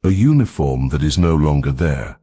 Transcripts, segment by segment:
A uniform that is no longer there.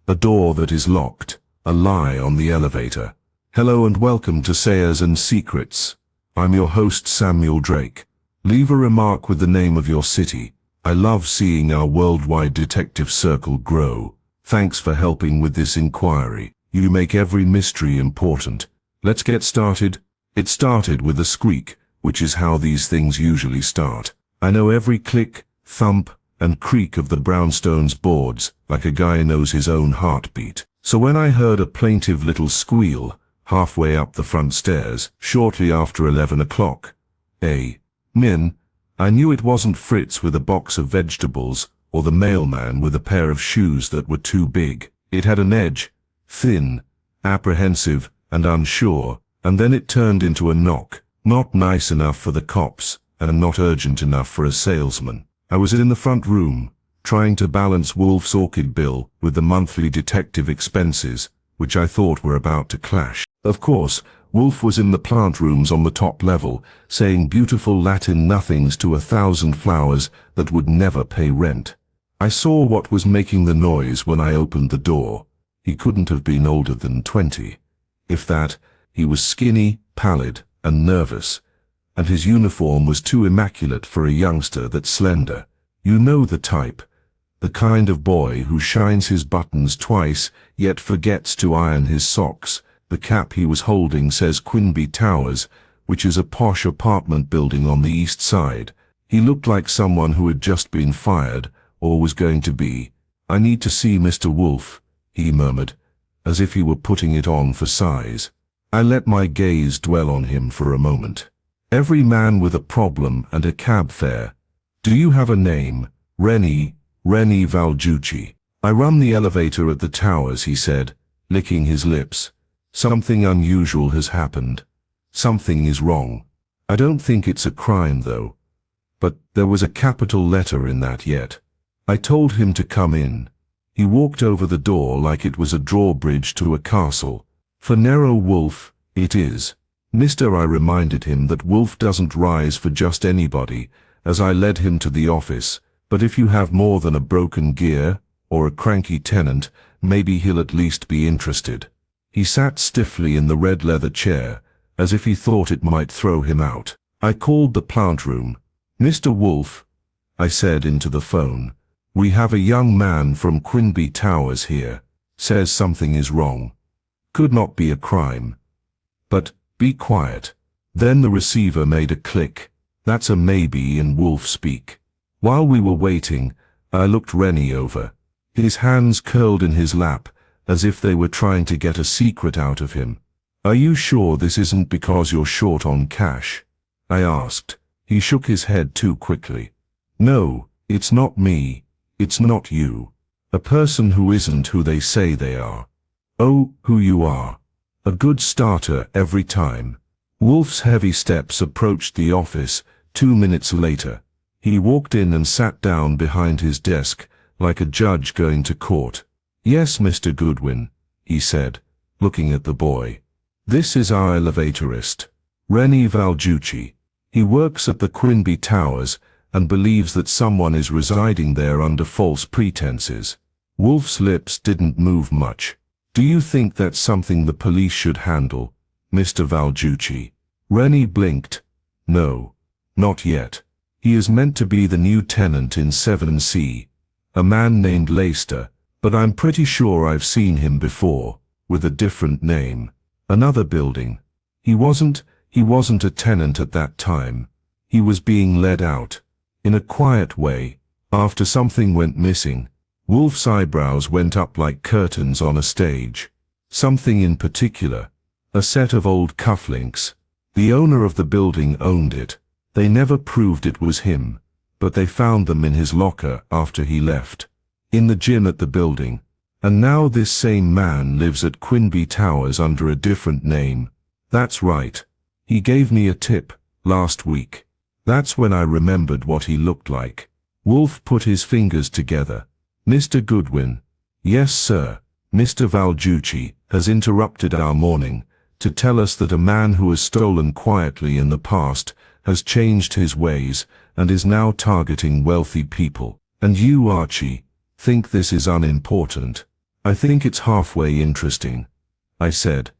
A door that is locked. A lie on the elevator. Hello and welcome to Sayers and Secrets. I'm your host Samuel Drake. Leave a remark with the name of your city. I love seeing our worldwide detective circle grow. Thanks for helping with this inquiry. You make every mystery important. Let's get started. It started with a squeak, which is how these things usually start. I know every click, thump, and creak of the brownstone's boards, like a guy knows his own heartbeat. So when I heard a plaintive little squeal, halfway up the front stairs, shortly after 11 o'clock, I knew it wasn't Fritz with a box of vegetables, or the mailman with a pair of shoes that were too big. It had an edge, thin, apprehensive, and unsure, and then it turned into a knock, not nice enough for the cops, and not urgent enough for a salesman. I was in the front room, trying to balance Wolfe's orchid bill with the monthly detective expenses, which I thought were about to clash. Of course, Wolfe was in the plant rooms on the top level, saying beautiful Latin nothings to 1,000 flowers that would never pay rent. I saw what was making the noise when I opened the door. He couldn't have been older than 20. If that, he was skinny, pallid, and nervous, and his uniform was too immaculate for a youngster that slender. You know the type. The kind of boy who shines his buttons twice, yet forgets to iron his socks. The cap he was holding says Quinby Towers, which is a posh apartment building on the east side. He looked like someone who had just been fired, or was going to be. "I need to see Mr. Wolfe," he murmured, as if he were putting it on for size. I let my gaze dwell on him for a moment. Every man with a problem and a cab fare. "Do you have a name?" Rennie Valjucci. "I run the elevator at the towers," he said, licking his lips. "Something unusual has happened. Something is wrong. I don't think it's a crime though. But there was a capital letter in that yet." I told him to come in. He walked over the door like it was a drawbridge to a castle. "For Nero Wolfe, it is." "Mister," I reminded him that Wolfe doesn't rise for just anybody, as I led him to the office. "But if you have more than a broken gear, or a cranky tenant, maybe he'll at least be interested." He sat stiffly in the red leather chair, as if he thought it might throw him out. I called the plant room. "Mr. Wolfe," I said into the phone, "we have a young man from Quinby Towers here. Says something is wrong. Could not be a crime. But be quiet." Then the receiver made a click. That's a maybe in Wolfe speak. While we were waiting, I looked Rennie over. His hands curled in his lap, as if they were trying to get a secret out of him. "Are you sure this isn't because you're short on cash?" I asked. He shook his head too quickly. "No, it's not me. It's not you. A person who isn't who they say they are." "Oh, who you are. A good starter every time." Wolfe's heavy steps approached the office 2 minutes later. He walked in and sat down behind his desk, like a judge going to court. "Yes, Mr. Goodwin," he said, looking at the boy. "This is our elevatorist, Rennie Valjucci. He works at the Quinby Towers and believes that someone is residing there under false pretenses." Wolfe's lips didn't move much. "Do you think that's something the police should handle, Mr. Valjucci?" Rennie blinked. "No, not yet. He is meant to be the new tenant in 7C, a man named Leicester, but I'm pretty sure I've seen him before, with a different name. Another building. He wasn't a tenant at that time. He was being let out, in a quiet way, after something went missing." Wolfe's eyebrows went up like curtains on a stage. "Something in particular?" "A set of old cufflinks. The owner of the building owned it. They never proved it was him, but they found them in his locker after he left, in the gym at the building. And now this same man lives at Quinby Towers under a different name." "That's right. He gave me a tip last week." That's when I remembered what he looked like. Wolfe put his fingers together. "Mr. Goodwin." "Yes, sir." "Mr. Valjucci has interrupted our morning to tell us that a man who has stolen quietly in the past has changed his ways and is now targeting wealthy people. And you, Archie, think this is unimportant? I think it's halfway interesting, I said.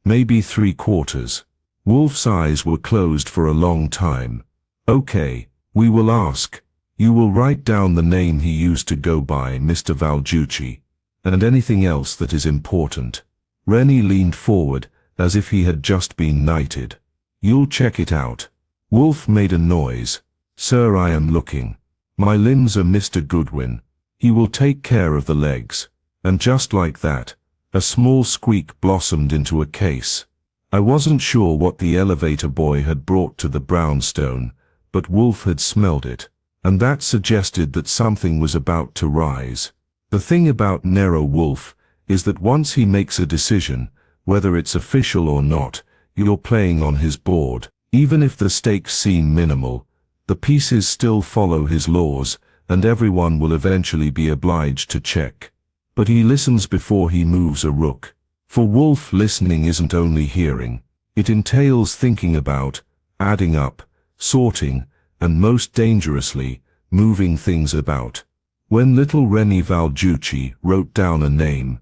Maybe 3/4. Wolfe's eyes were closed for a long time. Okay, we will ask. You will write down the name he used to go by, Mr. Valducci, and anything else that is important. Rennie leaned forward, as if he had just been knighted. You'll check it out. Wolfe made a noise. Sir, I am looking. My limbs are Mr. Goodwin. He will take care of the legs. And just like that, a small squeak blossomed into a case. I wasn't sure what the elevator boy had brought to the brownstone, but Wolfe had smelled it, and that suggested that something was about to rise. The thing about Nero Wolfe is that once he makes a decision, whether it's official or not, you're playing on his board. Even if the stakes seem minimal, the pieces still follow his laws, and everyone will eventually be obliged to check. But he listens before he moves a rook. For Wolfe, listening isn't only hearing. It entails thinking about, adding up, sorting, and most dangerously, moving things about. When little Rennie Valducci wrote down a name,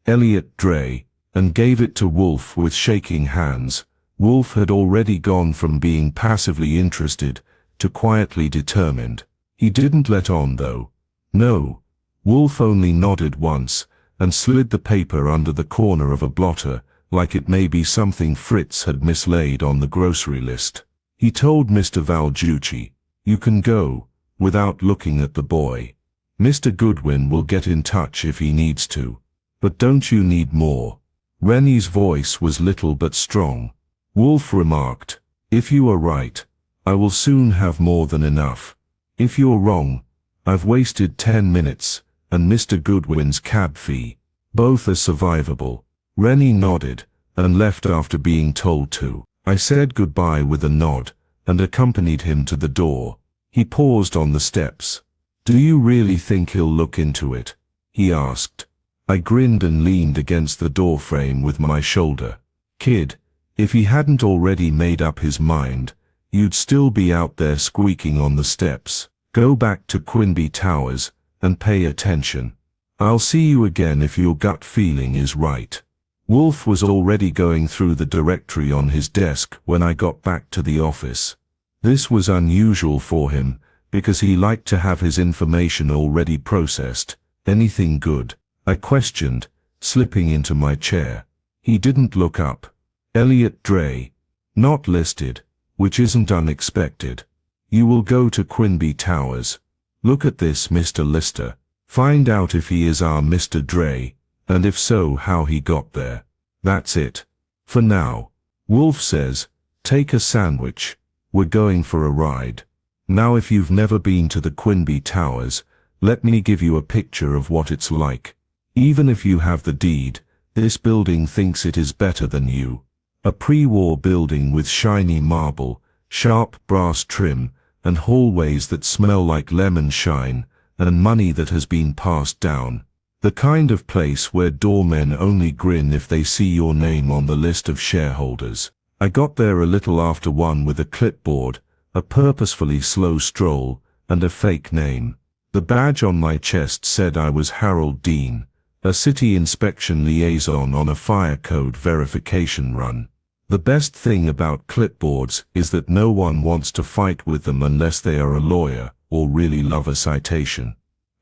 Elliot Dre, and gave it to Wolfe with shaking hands, Wolfe had already gone from being passively interested to quietly determined. He didn't let on though. No. Wolfe only nodded once and slid the paper under the corner of a blotter, like it may be something Fritz had mislaid on the grocery list. He told Mr. Valducci, "You can go," without looking at the boy. "Mr. Goodwin will get in touch if he needs to. But don't you need more?" Rennie's voice was little but strong. Wolfe remarked, "If you are right, I will soon have more than enough. If you're wrong, I've wasted 10 minutes, and Mr. Goodwin's cab fee. Both are survivable." Rennie nodded, and left after being told to. I said goodbye with a nod, and accompanied him to the door. He paused on the steps. "Do you really think he'll look into it?" he asked. I grinned and leaned against the doorframe with my shoulder. "Kid, if he hadn't already made up his mind, you'd still be out there squeaking on the steps. Go back to Quinby Towers, and pay attention. I'll see you again if your gut feeling is right." Wolfe was already going through the directory on his desk when I got back to the office. This was unusual for him, because he liked to have his information already processed. "Anything good?" I questioned, slipping into my chair. He didn't look up. "Elliot Dre. Not listed, which isn't unexpected. You will go to Quinby Towers. Look at this, Mr. Lister. Find out if he is our Mr. Dre, and if so, how he got there. That's it. For now." Wolfe says, "Take a sandwich. We're going for a ride." Now if you've never been to the Quinby Towers, let me give you a picture of what it's like. Even if you have the deed, this building thinks it is better than you. A pre-war building with shiny marble, sharp brass trim, and hallways that smell like lemon shine, and money that has been passed down. The kind of place where doormen only grin if they see your name on the list of shareholders. I got there a little after 1 with a clipboard, a purposefully slow stroll, and a fake name. The badge on my chest said I was Harold Dean, a city inspection liaison on a fire code verification run. The best thing about clipboards is that no one wants to fight with them unless they are a lawyer or really love a citation.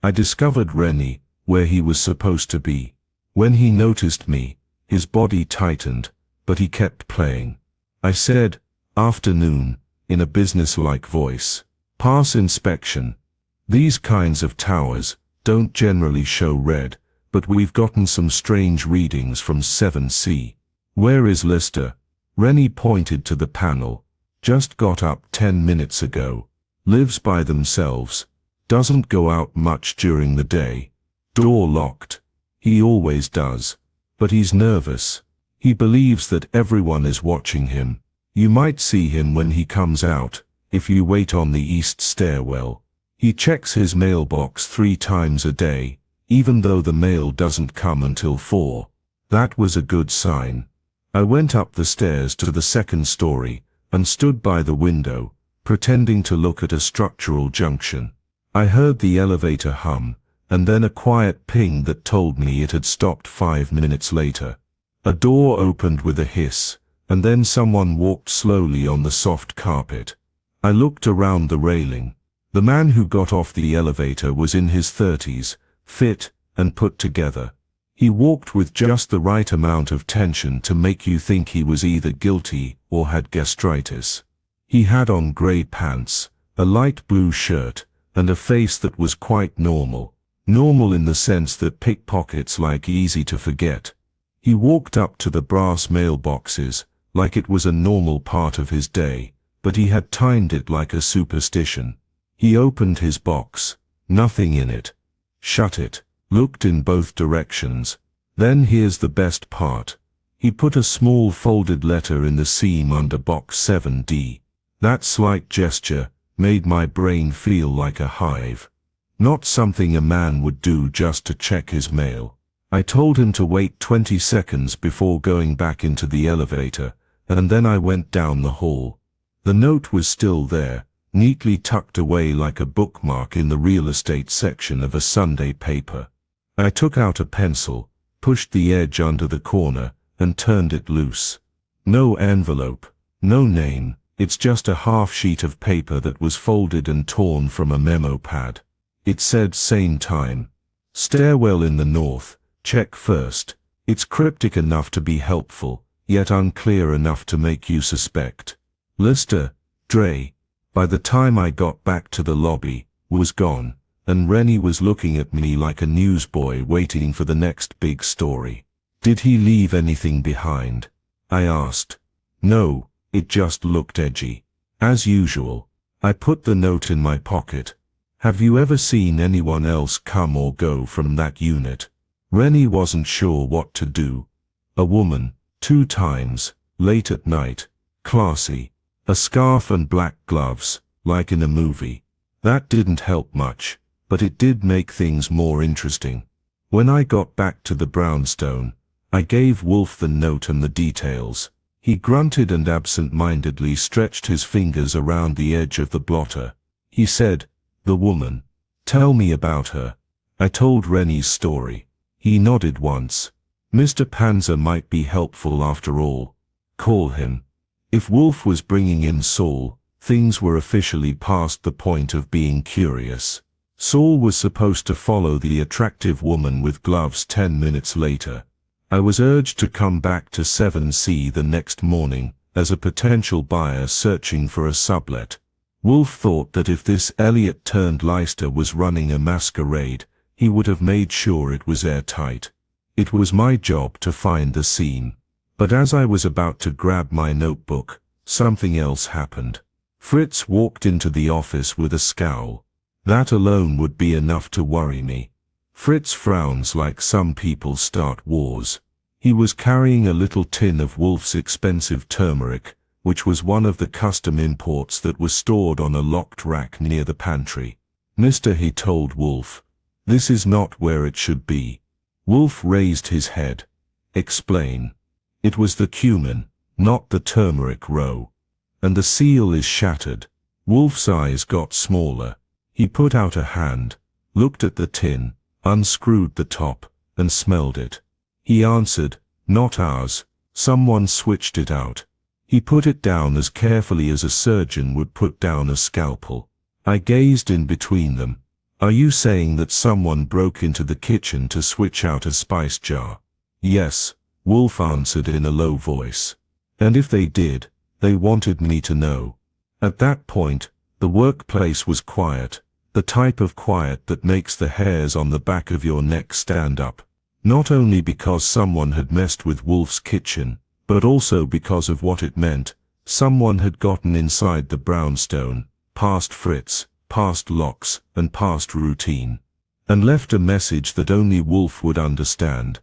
I discovered Rennie where he was supposed to be. When he noticed me, his body tightened, but he kept playing. I said, "Afternoon," in a businesslike voice. "Pass inspection. These kinds of towers don't generally show red, but we've gotten some strange readings from 7C. Where is Lister?" Rennie pointed to the panel. "Just got up 10 minutes ago. Lives by themselves. Doesn't go out much during the day. Door locked. He always does. But he's nervous. He believes that everyone is watching him. You might see him when he comes out, if you wait on the east stairwell. He checks his mailbox 3 times a day, even though the mail doesn't come until 4. That was a good sign. I went up the stairs to the 2nd story, and stood by the window, pretending to look at a structural junction. I heard the elevator hum, and then a quiet ping that told me it had stopped 5 minutes later. A door opened with a hiss, and then someone walked slowly on the soft carpet. I looked around the railing. The man who got off the elevator was in his 30s, fit and put together. He walked with just the right amount of tension to make you think he was either guilty or had gastritis. He had on grey pants, a light blue shirt, and a face that was quite normal. Normal in the sense that pickpockets like easy to forget. He walked up to the brass mailboxes, like it was a normal part of his day, but he had timed it like a superstition. He opened his box, nothing in it. Shut it, looked in both directions. Then here's the best part. He put a small folded letter in the seam under box 7D. That slight gesture made my brain feel like a hive. Not something a man would do just to check his mail. I told him to wait 20 seconds before going back into the elevator, and then I went down the hall. The note was still there, neatly tucked away like a bookmark in the real estate section of a Sunday paper. I took out a pencil, pushed the edge under the corner, and turned it loose. No envelope, no name, it's just a half sheet of paper that was folded and torn from a memo pad. It said same time. Stairwell in the north, check first. It's cryptic enough to be helpful, yet unclear enough to make you suspect. Lister, Dre. By the time I got back to the lobby, was gone, and Rennie was looking at me like a newsboy waiting for the next big story. Did he leave anything behind? I asked. No, it just looked edgy. As usual, I put the note in my pocket. Have you ever seen anyone else come or go from that unit? Rennie wasn't sure what to do. A woman, 2 times, late at night, classy, a scarf and black gloves, like in a movie. That didn't help much, but it did make things more interesting. When I got back to the brownstone, I gave Wolfe the note and the details. He grunted and absent-mindedly stretched his fingers around the edge of the blotter. He said, "The woman. Tell me about her." I told Rennie's story. He nodded once. Mr. Panzer might be helpful after all. Call him. If Wolfe was bringing in Saul, things were officially past the point of being curious. Saul was supposed to follow the attractive woman with gloves 10 minutes later. I was urged to come back to 7C the next morning, as a potential buyer searching for a sublet. Wolfe thought that if this Elliot-turned-Leicester was running a masquerade, he would have made sure it was airtight. It was my job to find the scene. But as I was about to grab my notebook, something else happened. Fritz walked into the office with a scowl. That alone would be enough to worry me. Fritz frowns like some people start wars. He was carrying a little tin of Wolfe's expensive turmeric, which was one of the custom imports that was stored on a locked rack near the pantry. "Mister," he told Wolfe, "this is not where it should be." Wolfe raised his head. "Explain." "It was the cumin, not the turmeric row. And the seal is shattered." Wolfe's eyes got smaller. He put out a hand, looked at the tin, unscrewed the top, and smelled it. He answered, "Not ours. Someone switched it out." He put it down as carefully as a surgeon would put down a scalpel. I gazed in between them. "Are you saying that someone broke into the kitchen to switch out a spice jar?" "Yes," Wolfe answered in a low voice. "And if they did, they wanted me to know." At that point, the workplace was quiet, the type of quiet that makes the hairs on the back of your neck stand up. Not only because someone had messed with Wolfe's kitchen, but also because of what it meant. Someone had gotten inside the brownstone, past Fritz, past locks, and past routine, and left a message that only Wolfe would understand.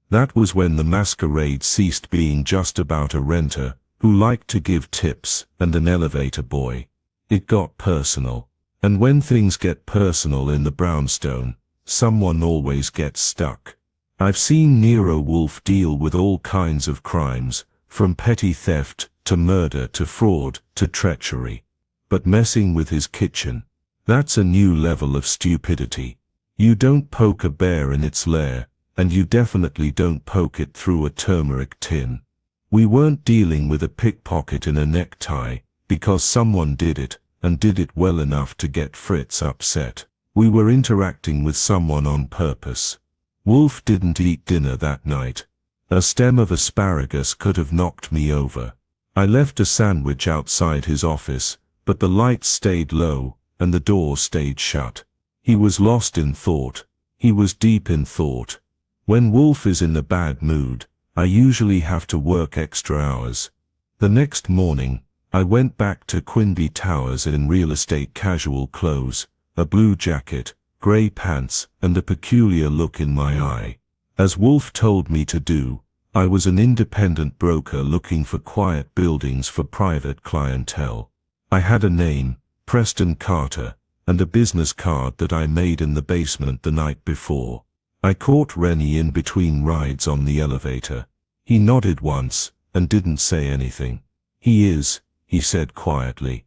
That was when the masquerade ceased being just about a renter who liked to give tips and an elevator boy. It got personal. And when things get personal in the brownstone, someone always gets stuck. I've seen Nero Wolfe deal with all kinds of crimes, from petty theft, to murder, to fraud, to treachery. But messing with his kitchen, That's a new level of stupidity. You don't poke a bear in its lair, and you definitely don't poke it through a turmeric tin. We weren't dealing with a pickpocket in a necktie, because someone did it, and did it well enough to get Fritz upset. We were interacting with someone on purpose. Wolfe didn't eat dinner that night. A stem of asparagus could have knocked me over. I left a sandwich outside his office, but the lights stayed low, and the door stayed shut. He was lost in thought. He was deep in thought. When Wolfe is in a bad mood, I usually have to work extra hours. The next morning, I went back to Quinby Towers in real estate casual clothes, a blue jacket, grey pants, and a peculiar look in my eye. As Wolfe told me to do, I was an independent broker looking for quiet buildings for private clientele. I had a name, Preston Carter, and a business card that I made in the basement the night before. I caught Rennie in between rides on the elevator. He nodded once, and didn't say anything. He said quietly.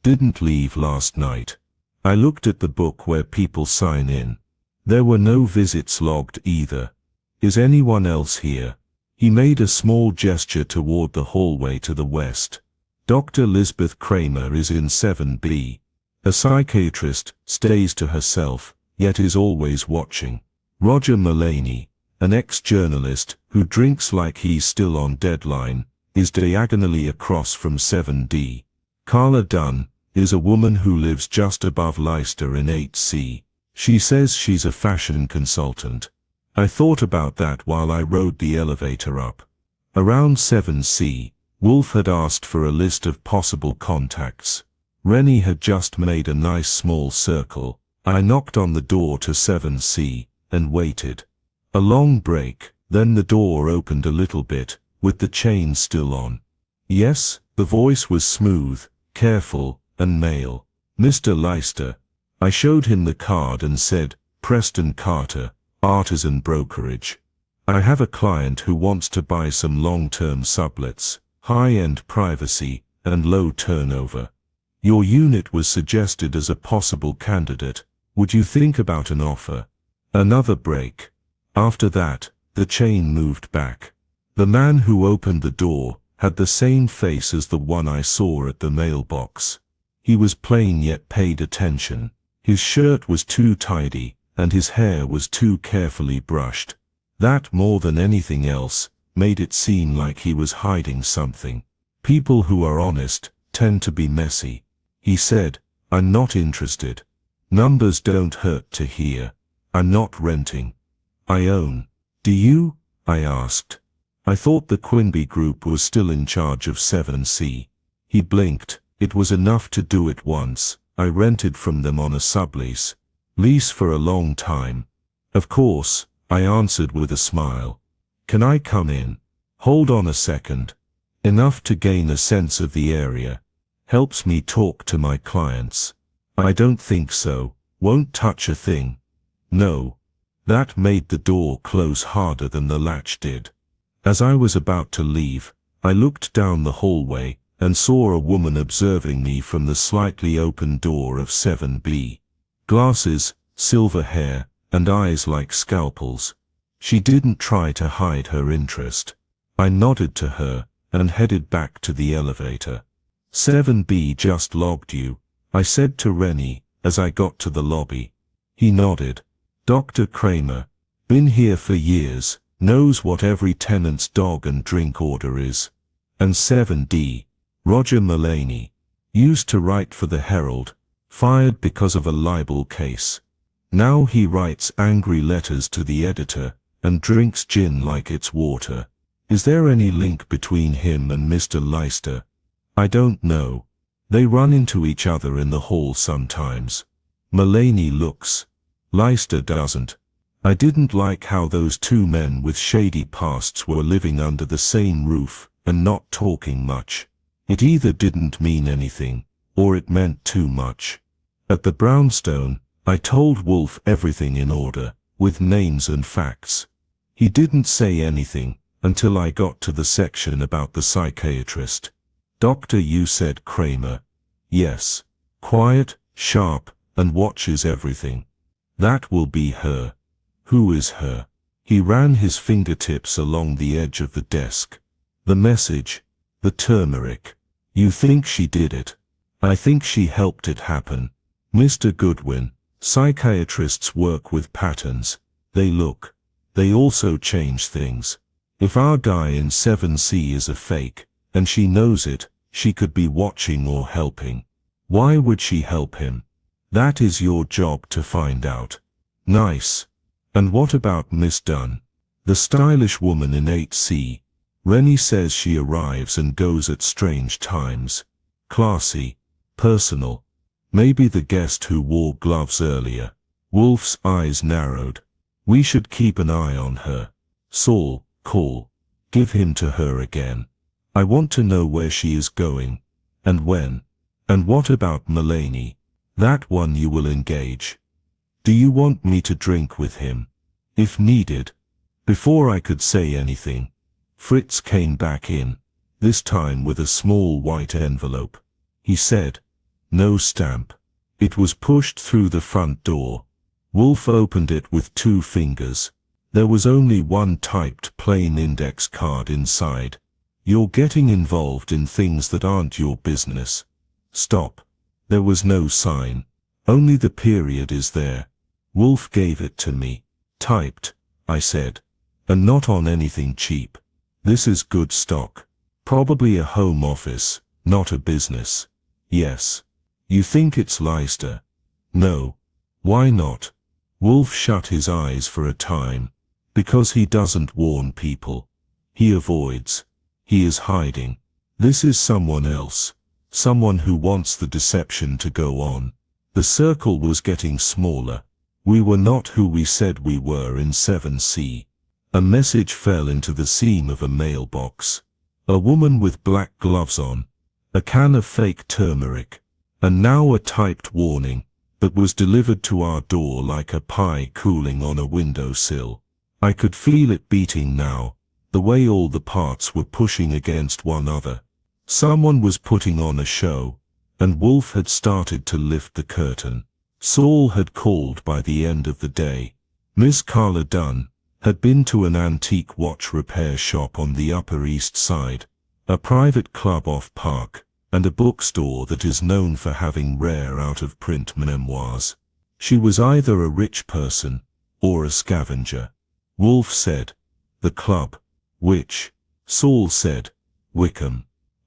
Didn't leave last night. I looked at the book where people sign in. There were no visits logged either. Is anyone else here? He made a small gesture toward the hallway to the west. Dr. Lisbeth Kramer is in 7B. A psychiatrist, stays to herself, yet is always watching. Roger Mullaney, an ex-journalist, who drinks like he's still on deadline, is diagonally across from 7D. Carla Dunn is a woman who lives just above Leicester in 8C. She says she's a fashion consultant. I thought about that while I rode the elevator up. Around 7C, Wolfe had asked for a list of possible contacts. Rennie had just made a nice small circle. I knocked on the door to 7C, and waited. A long break, then the door opened a little bit, with the chain still on. Yes, the voice was smooth, careful, and male. Mr. Leicester. I showed him the card and said, Preston Carter, Artisan Brokerage. I have a client who wants to buy some long-term sublets, high-end privacy, and low turnover. Your unit was suggested as a possible candidate. Would you think about an offer? Another break. After that, the chain moved back. The man who opened the door had the same face as the one I saw at the mailbox. He was plain yet paid attention. His shirt was too tidy, and his hair was too carefully brushed. That, more than anything else, made it seem like he was hiding something. People who are honest tend to be messy. He said, I'm not interested. Numbers don't hurt to hear. I'm not renting. I own. Do you? I asked. I thought the Quinby group was still in charge of 7C. He blinked. It was enough to do it once. I rented from them on a sublease. Lease for a long time. Of course, I answered with a smile. Can I come in? Hold on a second. Enough to gain a sense of the area. Helps me talk to my clients. I don't think so. Won't touch a thing. No. That made the door close harder than the latch did. As I was about to leave, I looked down the hallway and saw a woman observing me from the slightly open door of 7B. Glasses, silver hair, and eyes like scalpels. She didn't try to hide her interest. I nodded to her and headed back to the elevator. 7B just logged you, I said to Rennie as I got to the lobby. He nodded. Dr. Kramer, been here for years, knows what every tenant's dog and drink order is. And 7D, Roger Mullaney, used to write for the Herald, fired because of a libel case. Now he writes angry letters to the editor and drinks gin like it's water. Is there any link between him and Mr. Leicester? I don't know. They run into each other in the hall sometimes. Mullaney looks. Leicester doesn't. I didn't like how those two men with shady pasts were living under the same roof and not talking much. It either didn't mean anything, or it meant too much. At the brownstone, I told Wolfe everything in order, with names and facts. He didn't say anything until I got to the section about the psychiatrist. Doctor, you said Kramer. Yes. Quiet, sharp, and watches everything. That will be her. Who is her? He ran his fingertips along the edge of the desk. The message. The turmeric. You think she did it? I think she helped it happen. Mr. Goodwin, psychiatrists work with patterns. They look. They also change things. If our guy in 7C is a fake, and she knows it, she could be watching or helping. Why would she help him? That is your job to find out. Nice. And what about Miss Dunn? The stylish woman in 8C. Rennie says she arrives and goes at strange times. Classy. Personal. Maybe the guest who wore gloves earlier. Wolfe's eyes narrowed. We should keep an eye on her. Saul, call. Give him to her again. I want to know where she is going. And when. And what about Mulaney? That one you will engage. Do you want me to drink with him? If needed. Before I could say anything, Fritz came back in, this time with a small white envelope. He said, "No stamp." It was pushed through the front door. Wolfe opened it with 2 fingers. There was only one typed plain index card inside. You're getting involved in things that aren't your business. Stop. There was no sign. Only the period is there. Wolfe gave it to me. Typed, I said. And not on anything cheap. This is good stock. Probably a home office, not a business. Yes. You think it's Leicester? No. Why not? Wolfe shut his eyes for a time. Because he doesn't warn people. He avoids. He is hiding. This is someone else. Someone who wants the deception to go on. The circle was getting smaller. We were not who we said we were in 7C. A message fell into the seam of a mailbox. A woman with black gloves on. A can of fake turmeric. And now a typed warning that was delivered to our door like a pie cooling on a windowsill. I could feel it beating now, the way all the parts were pushing against one another. Someone was putting on a show, and Wolfe had started to lift the curtain. Saul had called by the end of the day. Miss Carla Dunn had been to an antique watch repair shop on the Upper East Side, a private club off Park, and a bookstore that is known for having rare out-of-print memoirs. She was either a rich person or a scavenger. Wolfe said, "The club." Which? Saul said, "Wickham.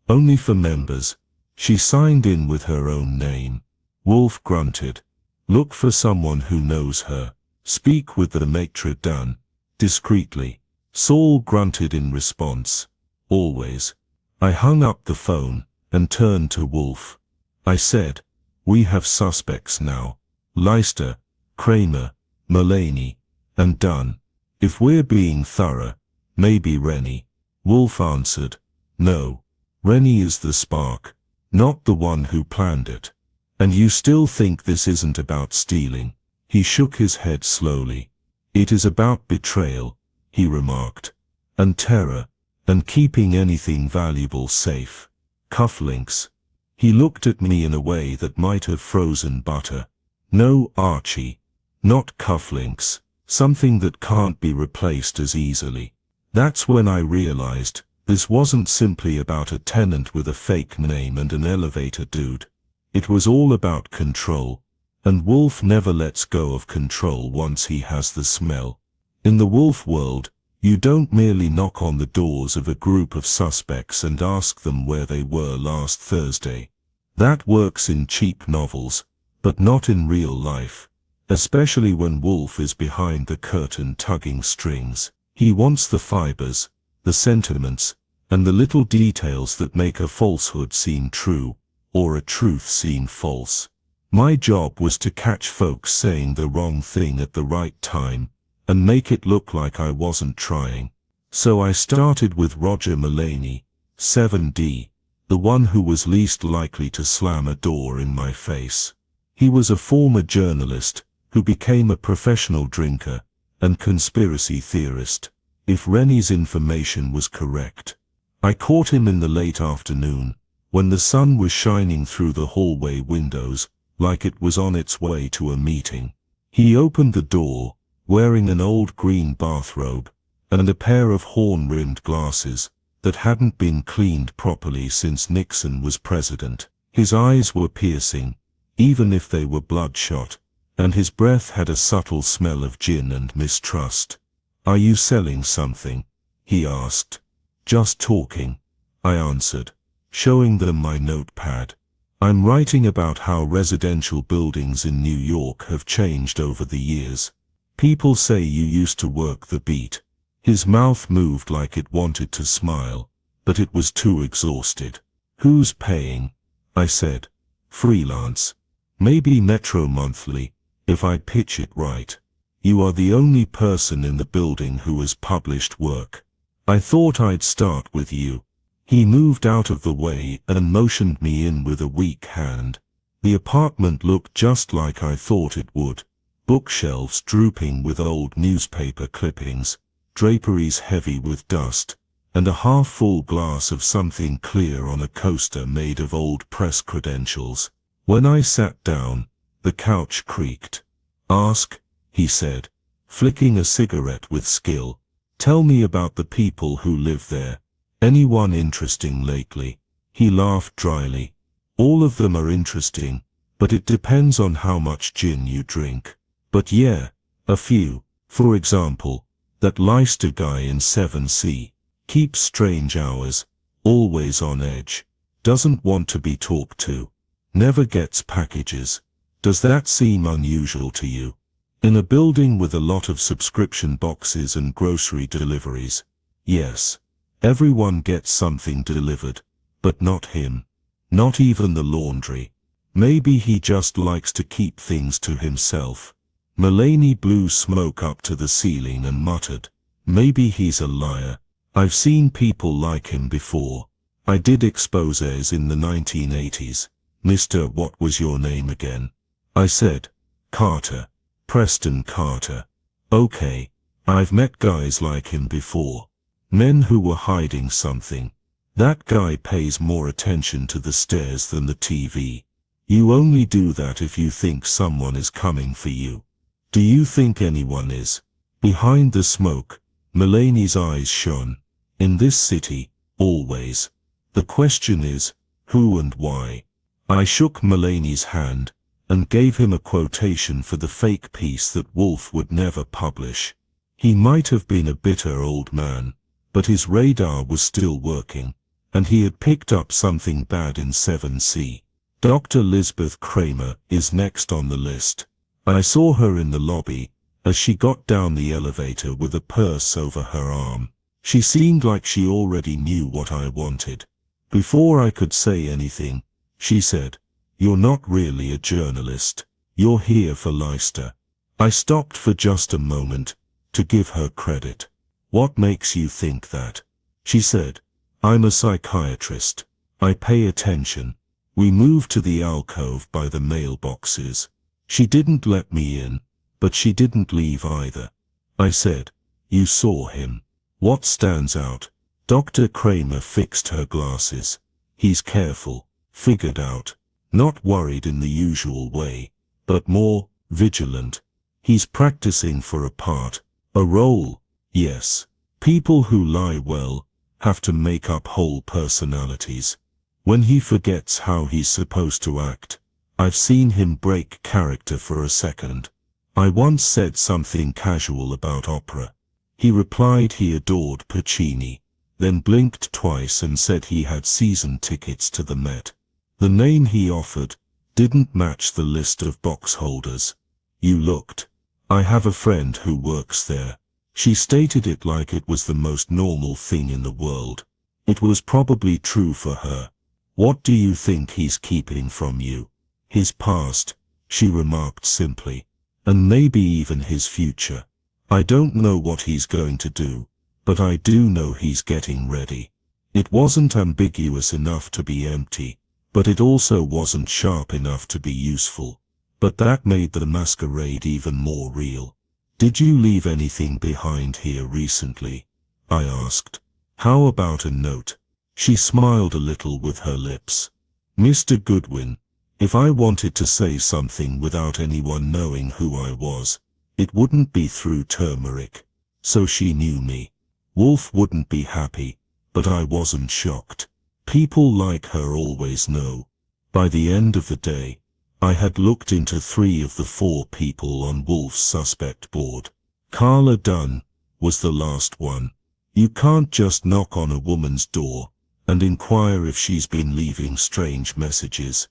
Only for members." She signed in with her own name. Wolfe grunted. "Look for someone who knows her. Speak with the maitre d', discreetly." Saul grunted in response. "Always." I hung up the phone and turned to Wolfe. I said, "We have suspects now. Leicester, Kramer, Mulaney, and Dunn. If we're being thorough, maybe Rennie." Wolfe answered, "No. Rennie is the spark, not the one who planned it." "And you still think this isn't about stealing?" He shook his head slowly. "It is about betrayal," he remarked, "and terror, and keeping anything valuable safe. Cufflinks." He looked at me in a way that might have frozen butter. "No, Archie. Not cufflinks. Something that can't be replaced as easily." That's when I realized this wasn't simply about a tenant with a fake name and an elevator dude. It was all about control. And Wolfe never lets go of control once he has the smell. In the Wolfe world, you don't merely knock on the doors of a group of suspects and ask them where they were last Thursday. That works in cheap novels, but not in real life. Especially when Wolfe is behind the curtain tugging strings. He wants the fibers, the sentiments, and the little details that make a falsehood seem true, or a truth seem false. My job was to catch folks saying the wrong thing at the right time, and make it look like I wasn't trying. So I started with Roger Mulaney, 7D, the one who was least likely to slam a door in my face. He was a former journalist, who became a professional drinker, and conspiracy theorist, if Rennie's information was correct. I caught him in the late afternoon, when the sun was shining through the hallway windows, like it was on its way to a meeting. He opened the door, wearing an old green bathrobe, and a pair of horn-rimmed glasses that hadn't been cleaned properly since Nixon was president. His eyes were piercing, even if they were bloodshot, and his breath had a subtle smell of gin and mistrust. "Are you selling something?" he asked. "Just talking," I answered, showing them my notepad. "I'm writing about how residential buildings in New York have changed over the years. People say you used to work the beat." His mouth moved like it wanted to smile, but it was too exhausted. "Who's paying?" I said. "Freelance. Maybe Metro Monthly, if I pitch it right. You are the only person in the building who has published work. I thought I'd start with you." He moved out of the way and motioned me in with a weak hand. The apartment looked just like I thought it would. Bookshelves drooping with old newspaper clippings, draperies heavy with dust, and a half-full glass of something clear on a coaster made of old press credentials. When I sat down, the couch creaked. "Ask," he said, flicking a cigarette with skill. "Tell me about the people who live there. Anyone interesting lately?" He laughed dryly. "All of them are interesting, but it depends on how much gin you drink. But yeah, a few. For example, that Leicester guy in 7C. Keeps strange hours, always on edge. Doesn't want to be talked to. Never gets packages. Does that seem unusual to you? In a building with a lot of subscription boxes and grocery deliveries, yes. Everyone gets something delivered, but not him. Not even the laundry. Maybe he just likes to keep things to himself." Mulaney blew smoke up to the ceiling and muttered, "Maybe he's a liar. I've seen people like him before. I did exposés in the 1980s. Mr. What was your name again?" I said. "Carter. Preston Carter." "Okay. I've met guys like him before. Men who were hiding something. That guy pays more attention to the stairs than the TV. You only do that if you think someone is coming for you. Do you think anyone is?" Behind the smoke, Mulaney's eyes shone. "In this city, always. The question is, who and why?" I shook Mulaney's hand, and gave him a quotation for the fake piece that Wolfe would never publish. He might have been a bitter old man, but his radar was still working, and he had picked up something bad in 7C. Dr. Lisbeth Kramer is next on the list. I saw her in the lobby, as she got down the elevator with a purse over her arm. She seemed like she already knew what I wanted. Before I could say anything, she said, "You're not really a journalist. You're here for Leicester." I stopped for just a moment, to give her credit. "What makes you think that?" She said, "I'm a psychiatrist. I pay attention." We moved to the alcove by the mailboxes. She didn't let me in, but she didn't leave either. I said, "You saw him. What stands out?" Dr. Kramer fixed her glasses. "He's careful, figured out. Not worried in the usual way, but more vigilant. He's practicing for a part, a role. Yes. People who lie well have to make up whole personalities. When he forgets how he's supposed to act, I've seen him break character for a second." I once said something casual about opera. He replied he adored Puccini, then blinked twice and said he had season tickets to the Met. The name he offered didn't match the list of box holders. "You looked. I have a friend who works there." She stated it like it was the most normal thing in the world. It was probably true for her. "What do you think he's keeping from you?" "His past," she remarked simply, "and maybe even his future. I don't know what he's going to do, but I do know he's getting ready." It wasn't ambiguous enough to be empty, but it also wasn't sharp enough to be useful. But that made the masquerade even more real. "Did you leave anything behind here recently?" I asked. "How about a note?" She smiled a little with her lips. "Mr. Goodwin, If I wanted to say something without anyone knowing who I was, it wouldn't be through turmeric. So she knew me. Wolfe wouldn't be happy, but I wasn't shocked. People like her always know. By the end of the day, I had looked into 3 of the 4 people on Wolfe's suspect board. Carla Dunn was the last one. You can't just knock on a woman's door and inquire if she's been leaving strange messages.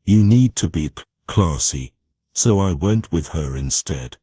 You need to be classy, so I went with her instead.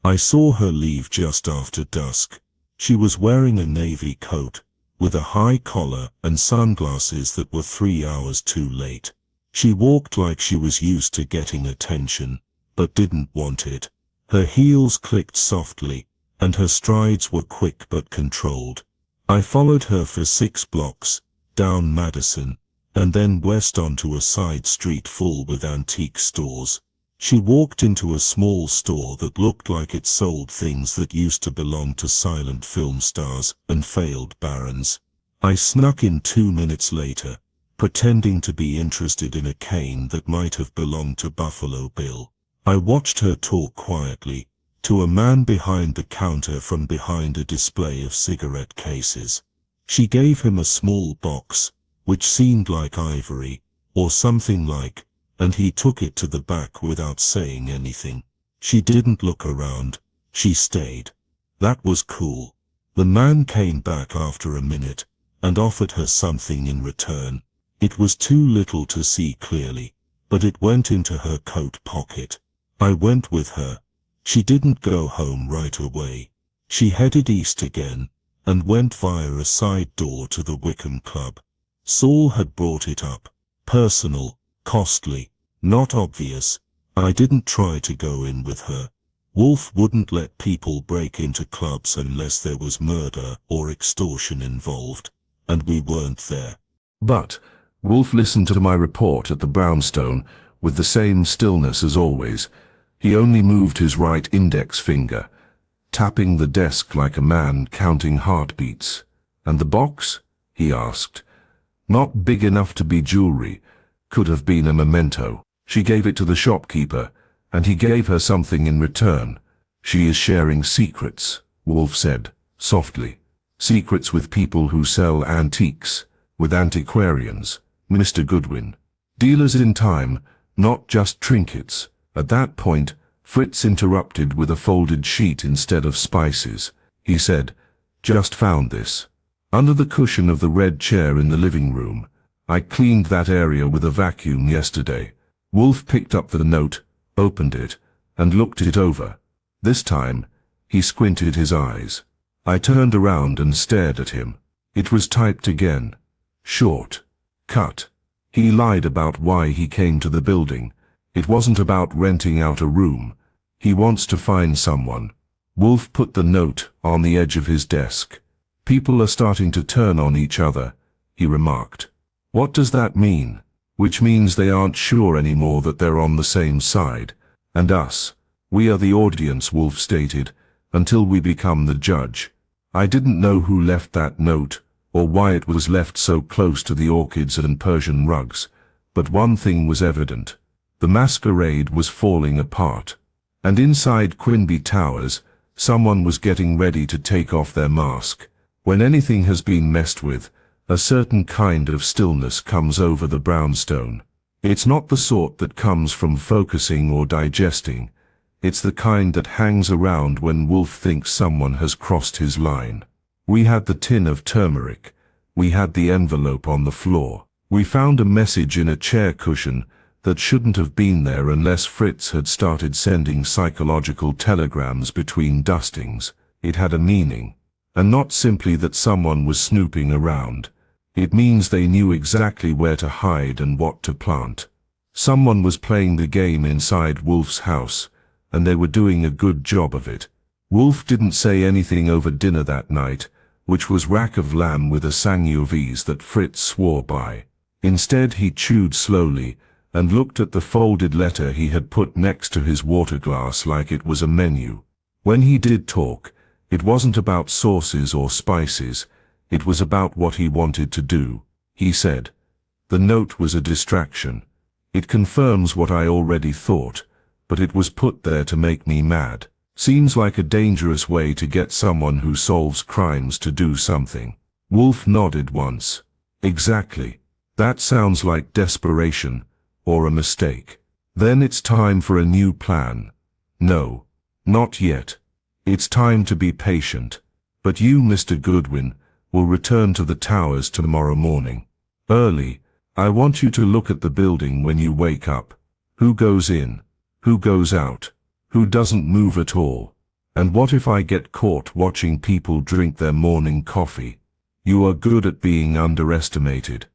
I saw her leave just after dusk. She was wearing a navy coat, with a high collar and sunglasses that were 3 hours too late. She walked like she was used to getting attention, but didn't want it. Her heels clicked softly, and her strides were quick but controlled. I followed her for 6 blocks, down Madison, and then west onto a side street full with antique stores. She walked into a small store that looked like it sold things that used to belong to silent film stars and failed barons. I snuck in 2 minutes later, pretending to be interested in a cane that might have belonged to Buffalo Bill. I watched her talk quietly to a man behind the counter from behind a display of cigarette cases. She gave him a small box, which seemed like ivory, or something like, and he took it to the back without saying anything. She didn't look around, she stayed. That was cool. The man came back after a minute, and offered her something in return. It was too little to see clearly, but it went into her coat pocket. I went with her. She didn't go home right away. She headed east again, and went via a side door to the Wickham Club. Saul had brought it up. Personal, costly, not obvious. I didn't try to go in with her. Wolfe wouldn't let people break into clubs unless there was murder or extortion involved, and we weren't there. But Wolfe listened to my report at the brownstone with the same stillness as always. He only moved his right index finger, tapping the desk like a man counting heartbeats. And the box? He asked. Not big enough to be jewelry. Could have been a memento. She gave it to the shopkeeper, and he gave her something in return. She is sharing secrets, Wolfe said, softly. Secrets with people who sell antiques, with antiquarians, Mr. Goodwin. Dealers in time, not just trinkets. At that point, Fritz interrupted with a folded sheet instead of spices. He said, "Just found this. Under the cushion of the red chair in the living room. I cleaned that area with a vacuum yesterday." Wolfe picked up the note, opened it, and looked it over. This time, he squinted his eyes. I turned around and stared at him. It was typed again. Short. Cut. He lied about why he came to the building. It wasn't about renting out a room. He wants to find someone. Wolfe put the note on the edge of his desk. "People are starting to turn on each other," he remarked. "What does that mean?" "Which means they aren't sure anymore that they're on the same side. And us. We are the audience," Wolfe stated, "until we become the judge." I didn't know who left that note, or why it was left so close to the orchids and Persian rugs, but one thing was evident. The Masquerade was falling apart. And inside Quinby Towers, someone was getting ready to take off their mask. When anything has been messed with, a certain kind of stillness comes over the brownstone. It's not the sort that comes from focusing or digesting. It's the kind that hangs around when Wolfe thinks someone has crossed his line. We had the tin of turmeric. We had the envelope on the floor. We found a message in a chair cushion that shouldn't have been there unless Fritz had started sending psychological telegrams between dustings. It had a meaning. And not simply that someone was snooping around. It means they knew exactly where to hide and what to plant. Someone was playing the game inside Wolfe's house, and they were doing a good job of it. Wolfe didn't say anything over dinner that night, which was rack of lamb with a sangiovese that Fritz swore by. Instead he chewed slowly, and looked at the folded letter he had put next to his water glass like it was a menu. When he did talk, it wasn't about sauces or spices. It was about what he wanted to do. He said, "The note was a distraction. It confirms what I already thought, but it was put there to make me mad. Seems like a dangerous way to get someone who solves crimes to do something. Wolfe nodded once. Exactly. That sounds like desperation, or a mistake. Then it's time for a new plan. No, not yet. It's time to be patient. But you, Mr. Goodwin, will return to the towers tomorrow morning. Early. I want you to look at the building when you wake up. Who goes in? Who goes out? Who doesn't move at all? And what if I get caught watching people drink their morning coffee? You are good at being underestimated.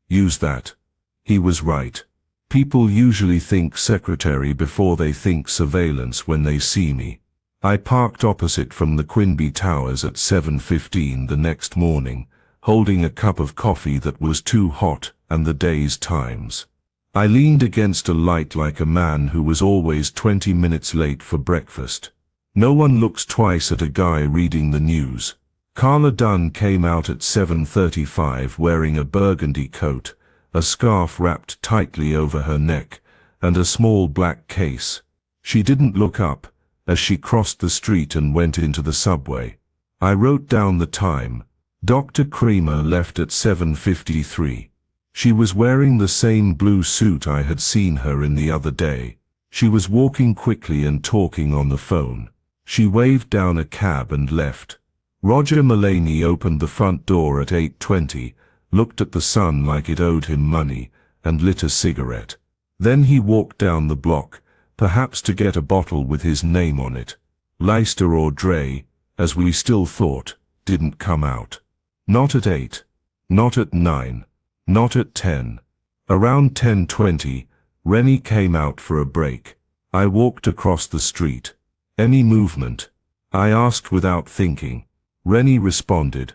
Use that. He was right. People usually think secretary before they think surveillance when they see me. I parked opposite from the Quinby Towers at 7:15 the next morning, holding a cup of coffee that was too hot and the day's times. I leaned against a light like a man who was always 20 minutes late for breakfast. No one looks twice at a guy reading the news. Carla Dunn came out at 7:35 wearing a burgundy coat, a scarf wrapped tightly over her neck, and a small black case. She didn't look up as she crossed the street and went into the subway. I wrote down the time. Dr. Creamer left at 7:53. She was wearing the same blue suit I had seen her in the other day. She was walking quickly and talking on the phone. She waved down a cab and left. Roger Mullaney opened the front door at 8:20, looked at the sun like it owed him money, and lit a cigarette. Then he walked down the block, perhaps to get a bottle with his name on it. Leicester or Dre, as we still thought, didn't come out. Not at 8. Not at 9. Not at 10. Around 10:20, Rennie came out for a break. I walked across the street. Any movement? I asked without thinking. Rennie responded.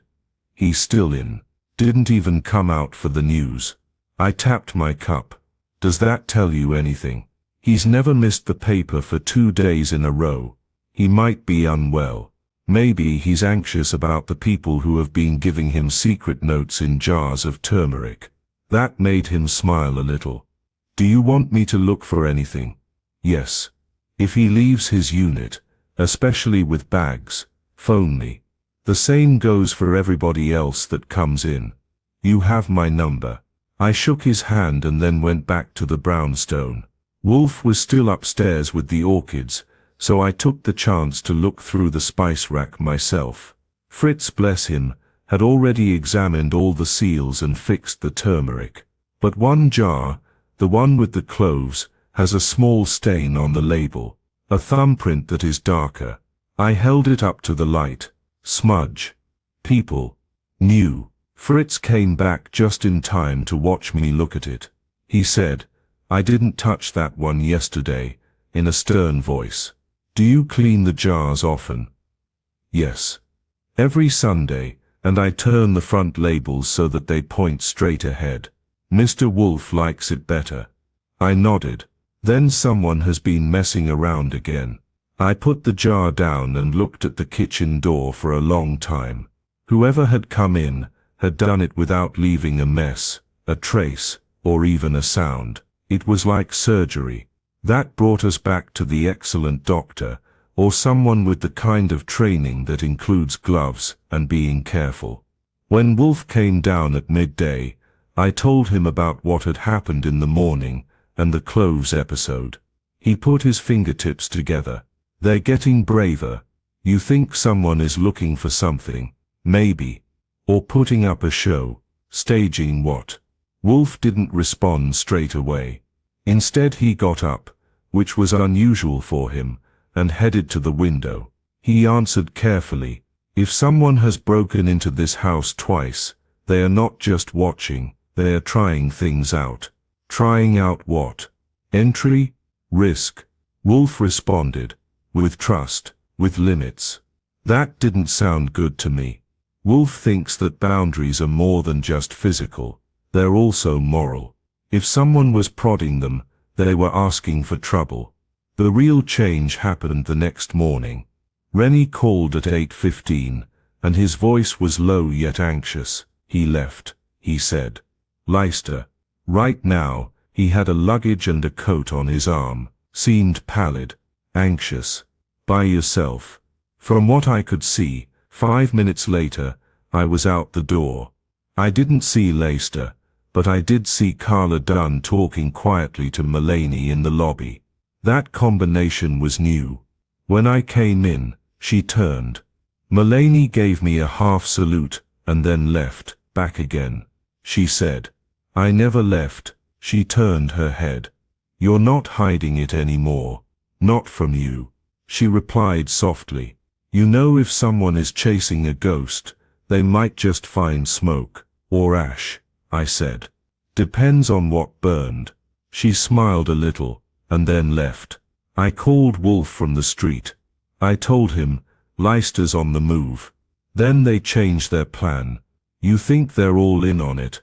He's still in. Didn't even come out for the news. I tapped my cup. Does that tell you anything? He's never missed the paper for 2 days in a row. He might be unwell. Maybe he's anxious about the people who have been giving him secret notes in jars of turmeric. That made him smile a little. Do you want me to look for anything? Yes. If he leaves his unit, especially with bags, phone me. The same goes for everybody else that comes in. You have my number. I shook his hand and then went back to the brownstone. Wolfe was still upstairs with the orchids, so I took the chance to look through the spice rack myself. Fritz, bless him, had already examined all the seals and fixed the turmeric. But one jar, the one with the cloves, has a small stain on the label, a thumbprint that is darker. I held it up to the light. Smudge. People. New. Fritz came back just in time to watch me look at it. He said, I didn't touch that one yesterday, in a stern voice. Do you clean the jars often? Yes. Every Sunday, and I turn the front labels so that they point straight ahead. Mr. Wolfe likes it better. I nodded. Then someone has been messing around again. I put the jar down and looked at the kitchen door for a long time. Whoever had come in had done it without leaving a mess, a trace, or even a sound. It was like surgery. That brought us back to the excellent doctor, or someone with the kind of training that includes gloves and being careful. When Wolfe came down at midday, I told him about what had happened in the morning and the cloves episode. He put his fingertips together. They're getting braver. You think someone is looking for something, maybe. Or putting up a show. Staging what? Wolfe didn't respond straight away. Instead he got up, which was unusual for him, and headed to the window. He answered carefully, if someone has broken into this house twice, they are not just watching, they are trying things out. Trying out what? Entry? Risk? Wolfe responded. With trust, with limits. That didn't sound good to me. Wolfe thinks that boundaries are more than just physical, they're also moral. If someone was prodding them, they were asking for trouble. The real change happened the next morning. Rennie called at 8:15, and his voice was low yet anxious. He left, he said. Leicester. Right now, He had a luggage and a coat on his arm, seemed pallid, anxious. By yourself. From what I could see, 5 minutes later, I was out the door. I didn't see Leicester, but I did see Carla Dunn talking quietly to Mulaney in the lobby. That combination was new. When I came in, she turned. Mulaney gave me a half salute, and then left, back again. She said. I never left. She turned her head. You're not hiding it anymore. Not from you. She replied softly. You know, if someone is chasing a ghost, they might just find smoke, or ash, I said. Depends on what burned. She smiled a little, and then left. I called Wolfe from the street. I told him, Leicester's on the move. Then they changed their plan. You think they're all in on it?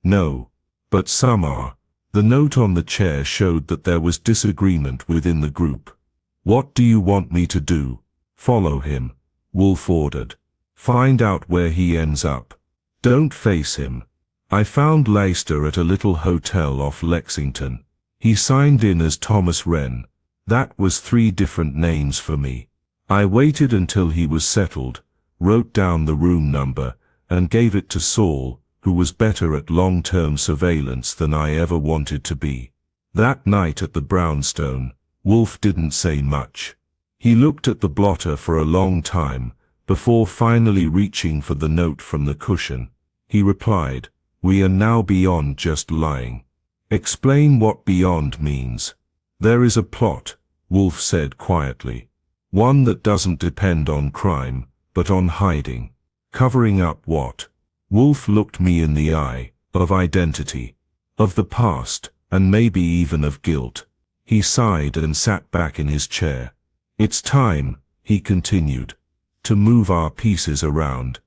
No. But some are. The note on the chair showed that there was disagreement within the group. What do you want me to do? Follow him, Wolfe ordered. Find out where he ends up. Don't face him. I found Leicester at a little hotel off Lexington. He signed in as Thomas Wren. That was 3 different names for me. I waited until he was settled, wrote down the room number, and gave it to Saul, who was better at long-term surveillance than I ever wanted to be. That night at the brownstone, Wolfe didn't say much. He looked at the blotter for a long time, before finally reaching for the note from the cushion. He replied, We are now beyond just lying. Explain what beyond means. There is a plot, Wolfe said quietly. One that doesn't depend on crime, but on hiding. Covering up what? Wolfe looked me in the eye. Of identity. Of the past, and maybe even of guilt. He sighed and sat back in his chair. It's time, he continued, to move our pieces around.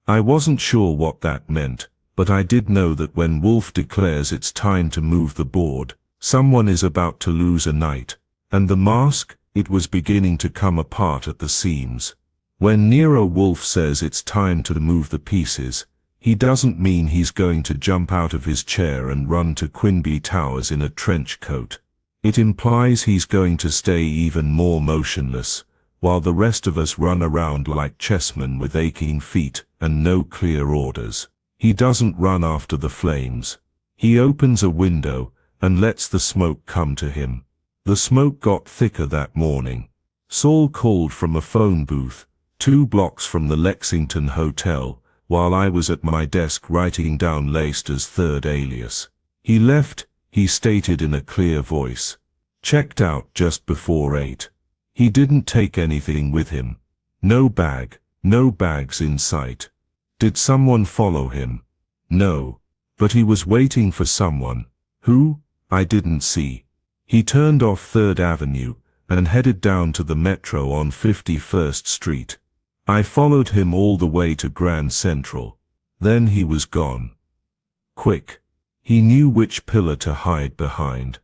I wasn't sure what that meant, but I did know that when Wolfe declares it's time to move the board, someone is about to lose a night. And the mask, it was beginning to come apart at the seams. When Nero Wolfe says it's time to move the pieces, he doesn't mean he's going to jump out of his chair and run to Quinby Towers in a trench coat. It implies he's going to stay even more motionless, while the rest of us run around like chessmen with aching feet and no clear orders. He doesn't run after the flames. He opens a window and lets the smoke come to him. The smoke got thicker that morning. Saul called from a phone booth, 2 blocks from the Lexington Hotel, while I was at my desk writing down Leicester's 3rd alias. He left, he stated in a clear voice. Checked out just before 8. He didn't take anything with him. No bag, no bags in sight. Did someone follow him? No. But he was waiting for someone. Who? I didn't see. He turned off 3rd Avenue and headed down to the Metro on 51st Street. I followed him all the way to Grand Central. Then he was gone. Quick. He knew which pillar to hide behind.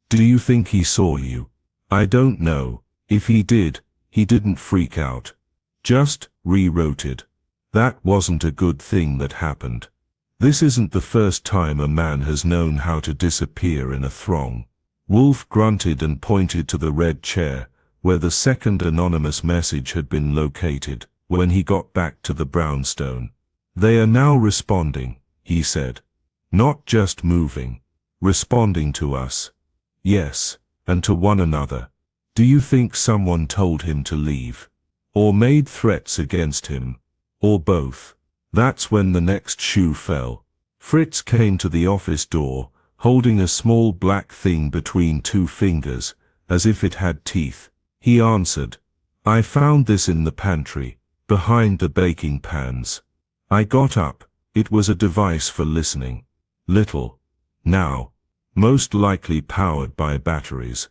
Do you think he saw you? I don't know. If he did, he didn't freak out. Just rewrote it. That wasn't a good thing that happened. This isn't the first time a man has known how to disappear in a throng. Wolfe grunted and pointed to the red chair, where the second anonymous message had been located, when he got back to the brownstone. They are now responding, he said. Not just moving. Responding to us. Yes, and to one another. Do you think someone told him to leave? Or made threats against him? Or both? That's when the next shoe fell. Fritz came to the office door, holding a small black thing between 2 fingers, as if it had teeth. He answered. I found this in the pantry, behind the baking pans. I got up. It was a device for listening. Little. Now. Most likely powered by batteries.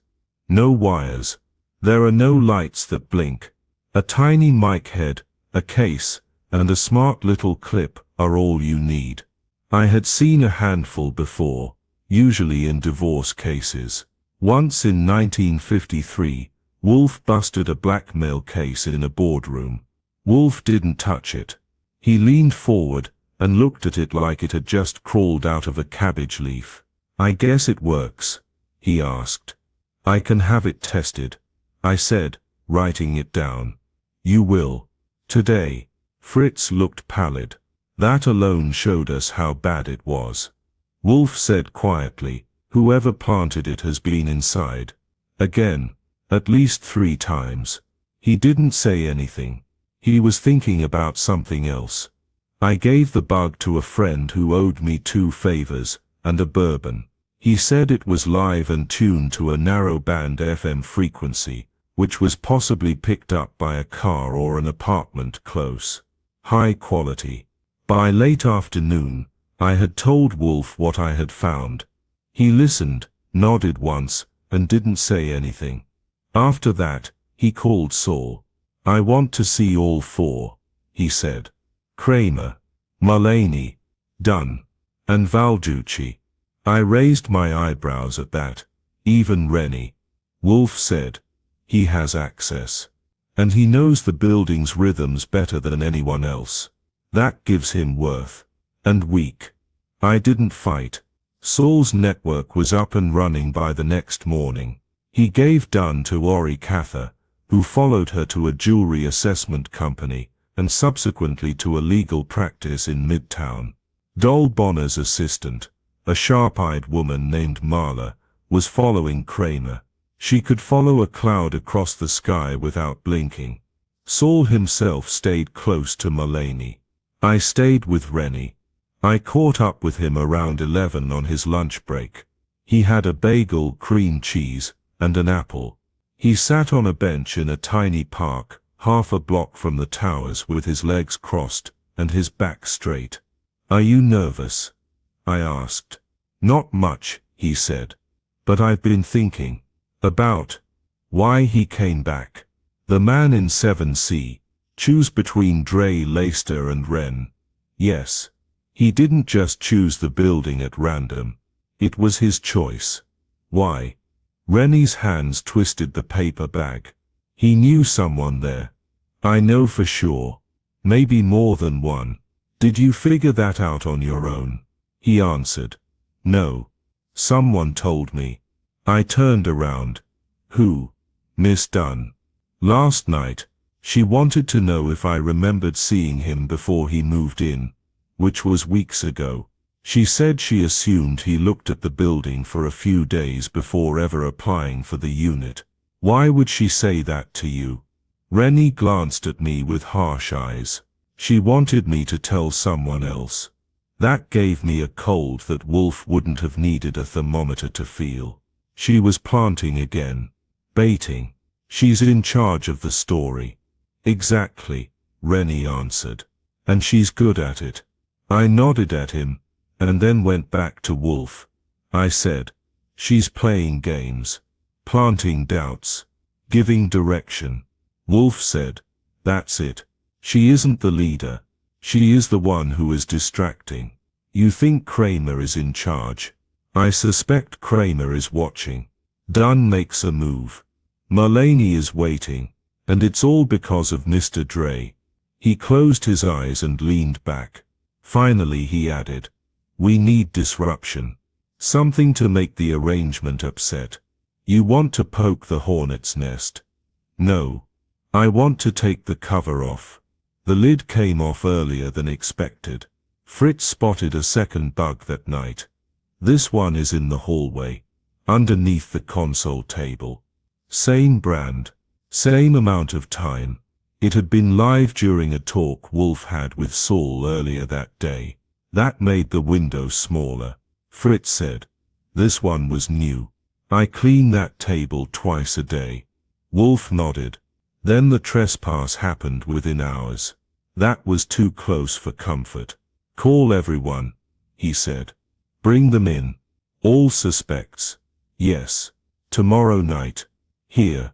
No wires. There are no lights that blink. A tiny mic head, a case, and a smart little clip are all you need. I had seen a handful before, usually in divorce cases. Once in 1953, Wolfe busted a blackmail case in a boardroom. Wolfe didn't touch it. He leaned forward and looked at it like it had just crawled out of a cabbage leaf. "I guess it works," he asked. "I can have it tested," I said, writing it down. "You will? Today?" Fritz looked pallid. That alone showed us how bad it was. Wolfe said quietly, "Whoever planted it has been inside. Again. At least 3 times. He didn't say anything. He was thinking about something else. I gave the bug to a friend who owed me 2 favors, and a bourbon. He said it was live and tuned to a narrow-band FM frequency, which was possibly picked up by a car or an apartment close. High quality. By late afternoon, I had told Wolfe what I had found. He listened, nodded once, and didn't say anything. After that, he called Saul. "I want to see all 4, he said. "Kramer, Mulaney, Dunn, and Valducci." I raised my eyebrows at that. "Even Rennie?" Wolfe said. "He has access. And he knows the building's rhythms better than anyone else. That gives him worth. And weak." I didn't fight. Saul's network was up and running by the next morning. He gave Dunn to Ori Cather, who followed her to a jewelry assessment company, and subsequently to a legal practice in Midtown. Dol Bonner's assistant, a sharp-eyed woman named Marla, was following Kramer. She could follow a cloud across the sky without blinking. Saul himself stayed close to Mulaney. I stayed with Rennie. I caught up with him around 11 on his lunch break. He had a bagel, cream cheese, and an apple. He sat on a bench in a tiny park, half a block from the towers, with his legs crossed and his back straight. "Are you nervous?" I asked. "Not much," he said. "But I've been thinking about why he came back. The man in 7C. Choose between Dre, Leicester and Wren. Yes. He didn't just choose the building at random. It was his choice." "Why?" Rennie's hands twisted the paper bag. "He knew someone there. I know for sure. Maybe more than one." "Did you figure that out on your own?" He answered. "No. Someone told me." I turned around. "Who?" "Miss Dunn. Last night, she wanted to know if I remembered seeing him before he moved in, which was weeks ago. She said she assumed he looked at the building for a few days before ever applying for the unit." "Why would she say that to you?" Rennie glanced at me with harsh eyes. "She wanted me to tell someone else." That gave me a cold that Wolfe wouldn't have needed a thermometer to feel. She was planting again. Baiting. She's in charge of the story. "Exactly," Rennie answered. "And she's good at it." I nodded at him, and then went back to Wolfe. I said, "She's playing games. Planting doubts. Giving direction." Wolfe said, "That's it. She isn't the leader. She is the one who is distracting." "You think Kramer is in charge?" "I suspect Kramer is watching. Dunn makes a move. Mulaney is waiting. And it's all because of Mr. Dre." He closed his eyes and leaned back. Finally he added, "We need disruption. Something to make the arrangement upset. You want to poke the hornet's nest." "No. I want to take the cover off." The lid came off earlier than expected. Fritz spotted a second bug that night. "This one is in the hallway, underneath the console table." Same brand, same amount of time. It had been live during a talk Wolfe had with Saul earlier that day. That made the window smaller. Fritz said, "This one was new. I clean that table twice a day." Wolfe nodded. "Then the trespass happened within hours. That was too close for comfort." "Call everyone," he said. "Bring them in. All suspects." "Yes. Tomorrow night. Here.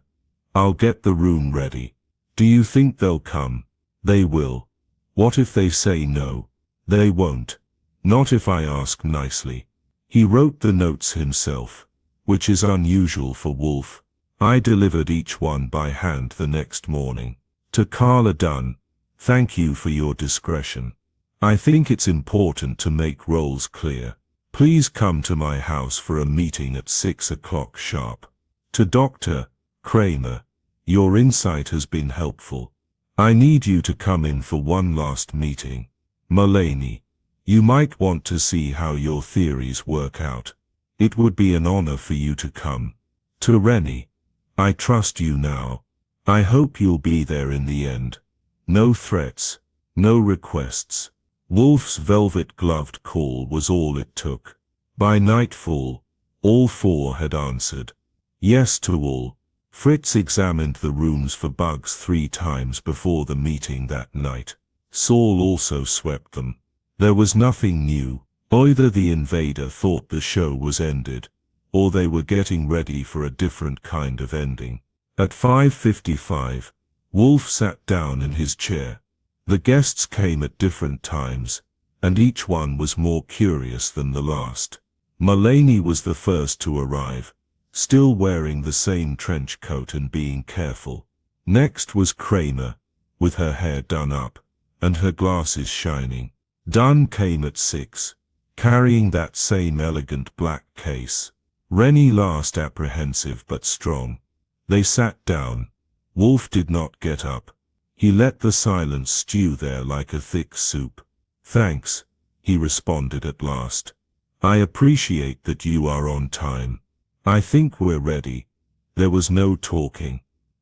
I'll get the room ready." "Do you think they'll come?" "They will." "What if they say no?" "They won't. Not if I ask nicely." He wrote the notes himself, which is unusual for Wolfe. I delivered each one by hand the next morning. To Carla Dunn, "Thank you for your discretion. I think it's important to make roles clear. Please come to my house for a meeting at 6 o'clock sharp. To Dr. Kramer, your insight has been helpful. I need you to come in for one last meeting. Mulaney, you might want to see how your theories work out. It would be an honor for you to come. To Rennie, I trust you now. I hope you'll be there in the end. No threats, no requests. Wolfe's velvet-gloved call was all it took. By nightfall, all four had answered yes to all. Fritz examined the rooms for bugs 3 times before the meeting that night. Saul also swept them. There was nothing new. Either the invader thought the show was ended, or they were getting ready for a different kind of ending. At 5:55, Wolfe sat down in his chair. The guests came at different times, and each one was more curious than the last. Mulaney was the first to arrive, still wearing the same trench coat and being careful. Next was Kramer, with her hair done up, and her glasses shining. Dunn came at 6, carrying that same elegant black case. Rennie last, apprehensive but strong. They sat down. Wolfe did not get up. He let the silence stew there like a thick soup. Thanks, he responded at last. I appreciate that you are on time. I think we're ready. There was no talking.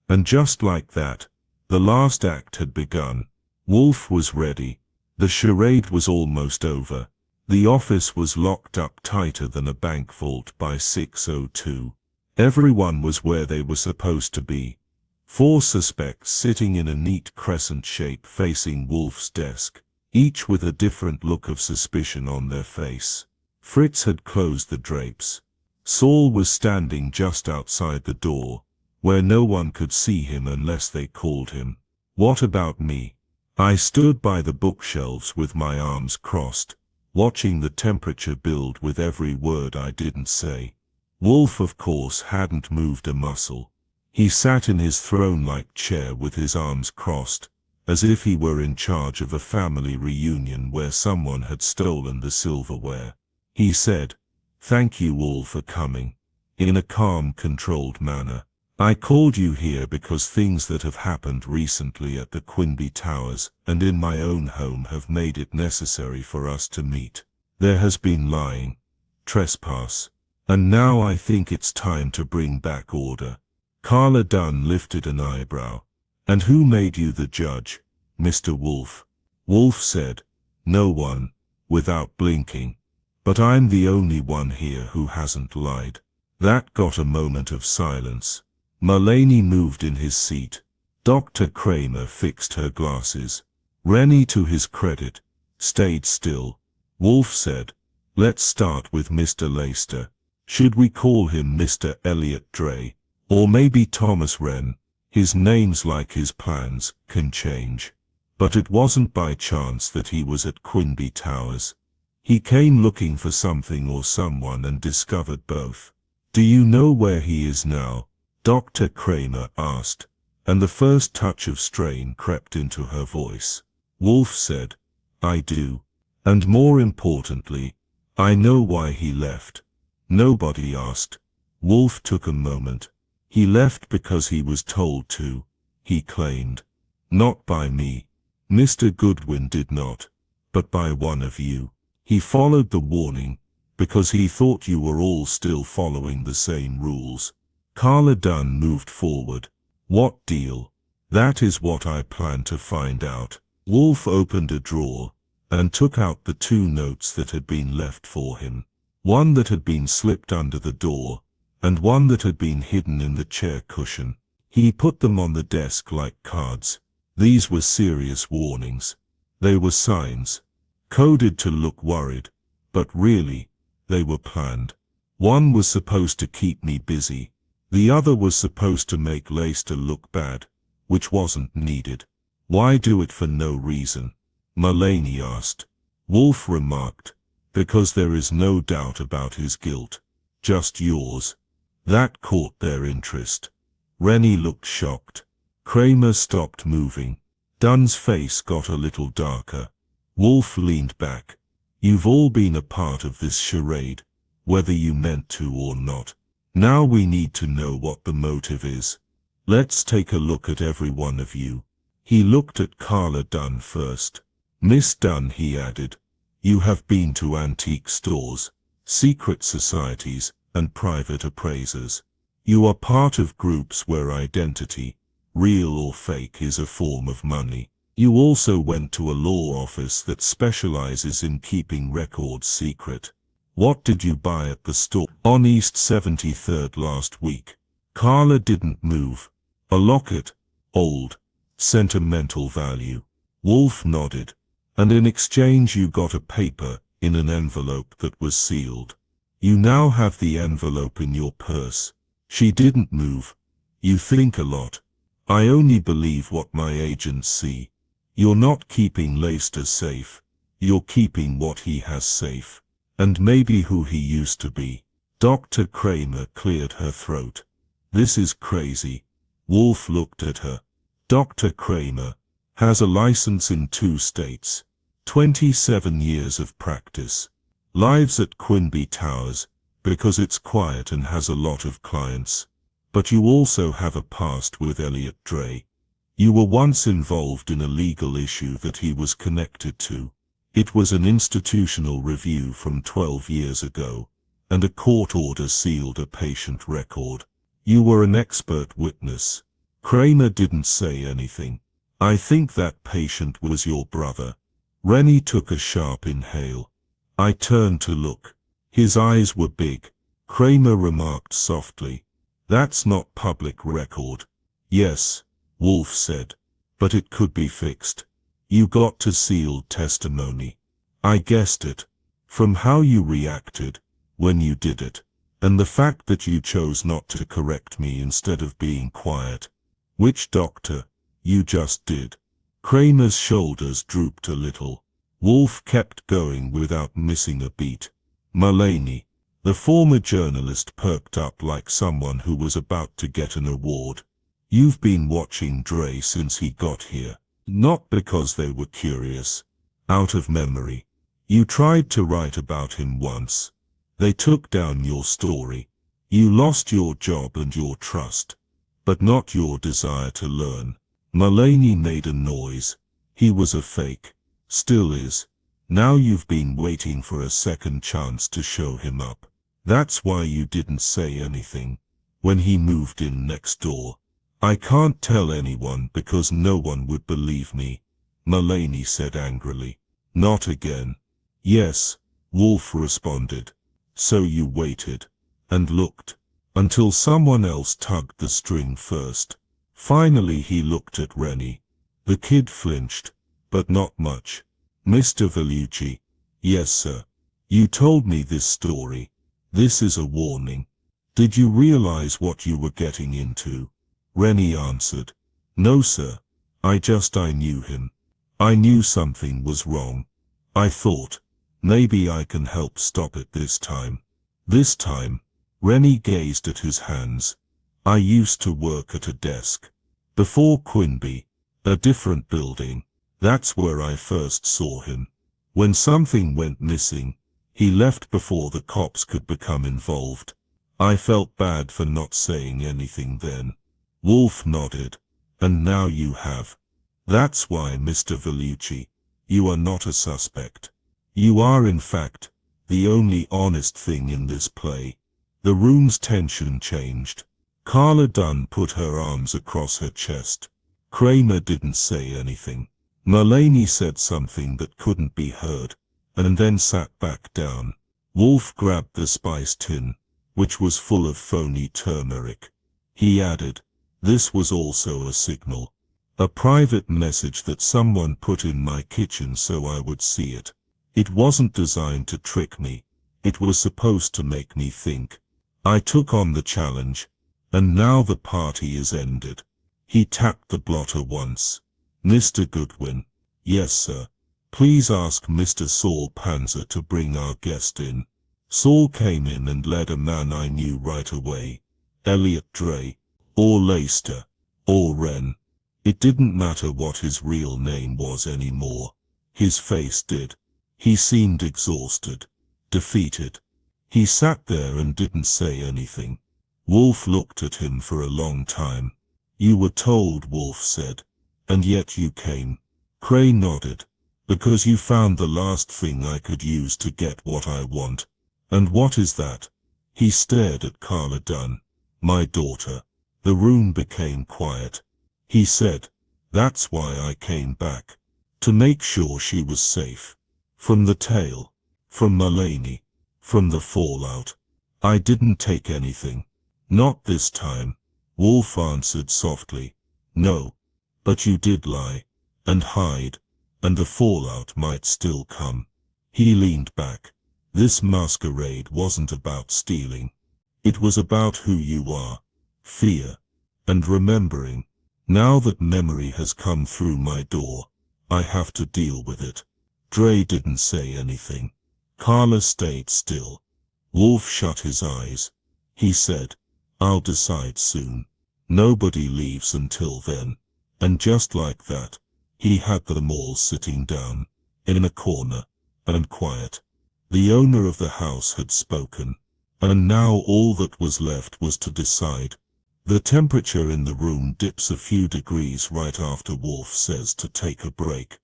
And just like that, the last act had begun. Wolfe was ready. The charade was almost over. The office was locked up tighter than a bank vault by 6:02. Everyone was where they were supposed to be. 4 suspects sitting in a neat crescent shape facing Wolfe's desk, each with a different look of suspicion on their face. Fritz had closed the drapes. Saul was standing just outside the door, where no one could see him unless they called him. What about me? I stood by the bookshelves with my arms crossed, watching the temperature build with every word I didn't say. Wolfe, of course, hadn't moved a muscle. He sat in his throne-like chair with his arms crossed, as if he were in charge of a family reunion where someone had stolen the silverware. He said, "Thank you all for coming," in a calm, controlled manner. I called you here because things that have happened recently at the Quinby Towers and in my own home have made it necessary for us to meet. There has been lying, trespass, and now I think it's time to bring back order. Carla Dunn lifted an eyebrow. And who made you the judge, Mr. Wolfe? Wolfe said, "No one," without blinking. "But I'm the only one here who hasn't lied." That got a moment of silence. Mulaney moved in his seat. Dr. Kramer fixed her glasses. Rennie, to his credit, stayed still. Wolfe said, "Let's start with Mr. Leyster. Should we call him Mr. Elliot Dre? Or maybe Thomas Wren? His name's like his plans, can change. But it wasn't by chance that he was at Quinby Towers. He came looking for something or someone and discovered both. Do you know where he is now?" Dr. Kramer asked, and the first touch of strain crept into her voice. Wolfe said, "I do. And more importantly, I know why he left." Nobody asked. Wolfe took a moment. "He left because he was told to," he claimed. "Not by me. Mr. Goodwin did not, but by one of you. He followed the warning, because he thought you were all still following the same rules." Carla Dunn moved forward. "What deal?" "That is what I plan to find out." Wolfe opened a drawer, and took out the 2 notes that had been left for him. One that had been slipped under the door, and one that had been hidden in the chair cushion. He put them on the desk like cards. These were serious warnings. They were signs, coded to look worried, but really, they were planned. One was supposed to keep me busy. The other was supposed to make Leyster look bad, which wasn't needed. "Why do it for no reason?" Mulaney asked. Wolfe remarked, "Because there is no doubt about his guilt. Just yours." That caught their interest. Rennie looked shocked. Kramer stopped moving. Dunn's face got a little darker. Wolfe leaned back. You've all been a part of this charade, whether you meant to or not. Now we need to know what the motive is. Let's take a look at every one of you. He looked at Carla Dunn first. Miss Dunn, he added, you have been to antique stores, secret societies, and private appraisers. You are part of groups where identity, real or fake, is a form of money. You also went to a law office that specializes in keeping records secret. What did you buy at the store on East 73rd last week? Carla didn't move. A locket, old, sentimental value. Wolfe nodded. And in exchange you got a paper in an envelope that was sealed. You now have the envelope in your purse. She didn't move. You think a lot. I only believe what my agents see. You're not keeping Leicester safe. You're keeping what he has safe. And maybe who he used to be. Dr. Kramer cleared her throat. This is crazy. Wolfe looked at her. Dr. Kramer has a license in 2 states. 27 years of practice. Lives at Quinby Towers, because it's quiet and has a lot of clients. But you also have a past with Elliot Dray. You were once involved in a legal issue that he was connected to. It was an institutional review from 12 years ago, and a court order sealed a patient record. You were an expert witness. Kramer didn't say anything. I think that patient was your brother. Rennie took a sharp inhale. I turned to look. His eyes were big. Kramer remarked softly, that's not public record. Yes, Wolfe said, but it could be fixed. You got to sealed testimony. I guessed it. From how you reacted when you did it, and the fact that you chose not to correct me instead of being quiet. Which doctor? You just did. Kramer's shoulders drooped a little. Wolfe kept going without missing a beat. Mulaney. The former journalist perked up like someone who was about to get an award. You've been watching Dray since he got here. Not because they were curious. Out of memory. You tried to write about him once. They took down your story. You lost your job and your trust. But not your desire to learn. Mulaney made a noise. He was a fake. Still is. Now you've been waiting for a second chance to show him up. That's why you didn't say anything when he moved in next door. I can't tell anyone because no one would believe me, Mulaney said angrily. Not again. Yes, Wolfe responded. So you waited and looked until someone else tugged the string first. Finally he looked at Rennie. The kid flinched, but not much. Mr. Vellucci. Yes, sir. You told me this story. This is a warning. Did you realize what you were getting into? Rennie answered. No, sir. I knew him. I knew something was wrong. I thought, maybe I can help stop it this time. This time? Rennie gazed at his hands. I used to work at a desk. Before Quinby, a different building. That's where I first saw him. When something went missing, he left before the cops could become involved. I felt bad for not saying anything then. Wolfe nodded. And now you have. That's why, Mr. Vellucci, you are not a suspect. You are in fact, the only honest thing in this play. The room's tension changed. Carla Dunn put her arms across her chest. Kramer didn't say anything. Mulaney said something that couldn't be heard, and then sat back down. Wolfe grabbed the spice tin, which was full of phony turmeric. He added, this was also a signal. A private message that someone put in my kitchen so I would see it. It wasn't designed to trick me. It was supposed to make me think. I took on the challenge, and now the party is ended. He tapped the blotter once. Mr. Goodwin. Yes, sir. Please ask Mr. Saul Panzer to bring our guest in. Saul came in and led a man I knew right away. Elliot Dray. Or Leicester. Or Wren. It didn't matter what his real name was anymore. His face did. He seemed exhausted, defeated. He sat there and didn't say anything. Wolfe looked at him for a long time. You were told, Wolfe said, and yet you came. Cray nodded. Because you found the last thing I could use to get what I want. And what is that? He stared at Carla Dunn. My daughter. The room became quiet. He said, that's why I came back. To make sure she was safe. From the tale. From Mulaney. From the fallout. I didn't take anything. Not this time. Wolfe answered softly. No. But you did lie. And hide. And the fallout might still come. He leaned back. This masquerade wasn't about stealing. It was about who you are. Fear. And remembering. Now that memory has come through my door, I have to deal with it. Dre didn't say anything. Carla stayed still. Wolfe shut his eyes. He said, I'll decide soon. Nobody leaves until then. And just like that, he had them all sitting down, in a corner, and quiet. The owner of the house had spoken, and now all that was left was to decide. The temperature in the room dips a few degrees right after Wolfe says to take a break.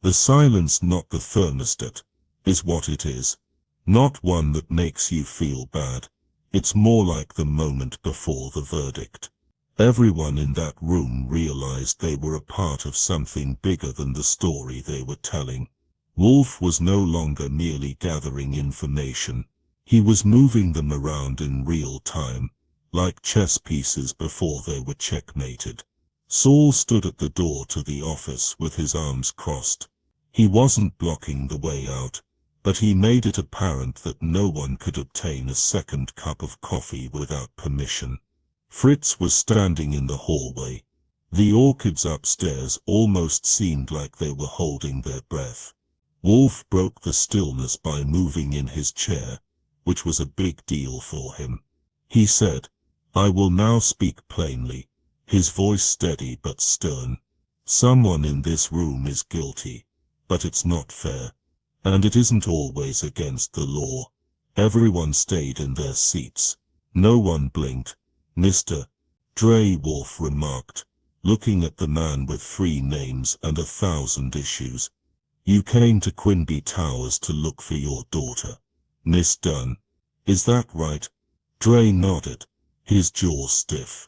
The silence, not the thermostat, is what it is. Not one that makes you feel bad. It's more like the moment before the verdict. Everyone in that room realized they were a part of something bigger than the story they were telling. Wolfe was no longer merely gathering information. He was moving them around in real time, like chess pieces before they were checkmated. Saul stood at the door to the office with his arms crossed. He wasn't blocking the way out, but he made it apparent that no one could obtain a second cup of coffee without permission. Fritz was standing in the hallway. The orchids upstairs almost seemed like they were holding their breath. Wolfe broke the stillness by moving in his chair, which was a big deal for him. He said, I will now speak plainly, his voice steady but stern. Someone in this room is guilty, but it's not fair. And it isn't always against the law. Everyone stayed in their seats. No one blinked. Mr. Dre, Wolfe remarked, looking at the man with 3 names and 1,000 issues. You came to Quinby Towers to look for your daughter, Miss Dunn. Is that right? Dre nodded, his jaw stiff.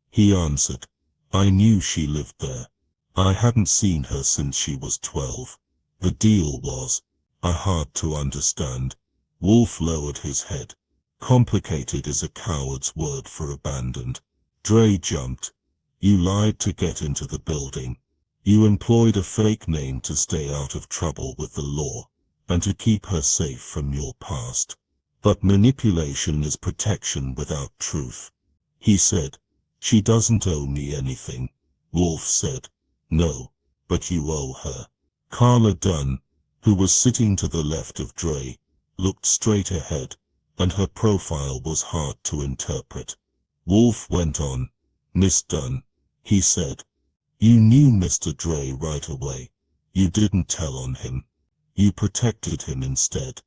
He answered, I knew she lived there. I hadn't seen her since she was 12. The deal was, hard to understand. Wolfe lowered his head. Complicated is a coward's word for abandoned. Dre jumped. You lied to get into the building. You employed a fake name to stay out of trouble with the law, and to keep her safe from your past. But manipulation is protection without truth. He said, she doesn't owe me anything. Wolfe said, no, but you owe her. Carla Dunn, who was sitting to the left of Dre, looked straight ahead, and her profile was hard to interpret. Wolfe went on. Miss Dunn, he said. You knew Mr. Dre right away. You didn't tell on him. You protected him instead.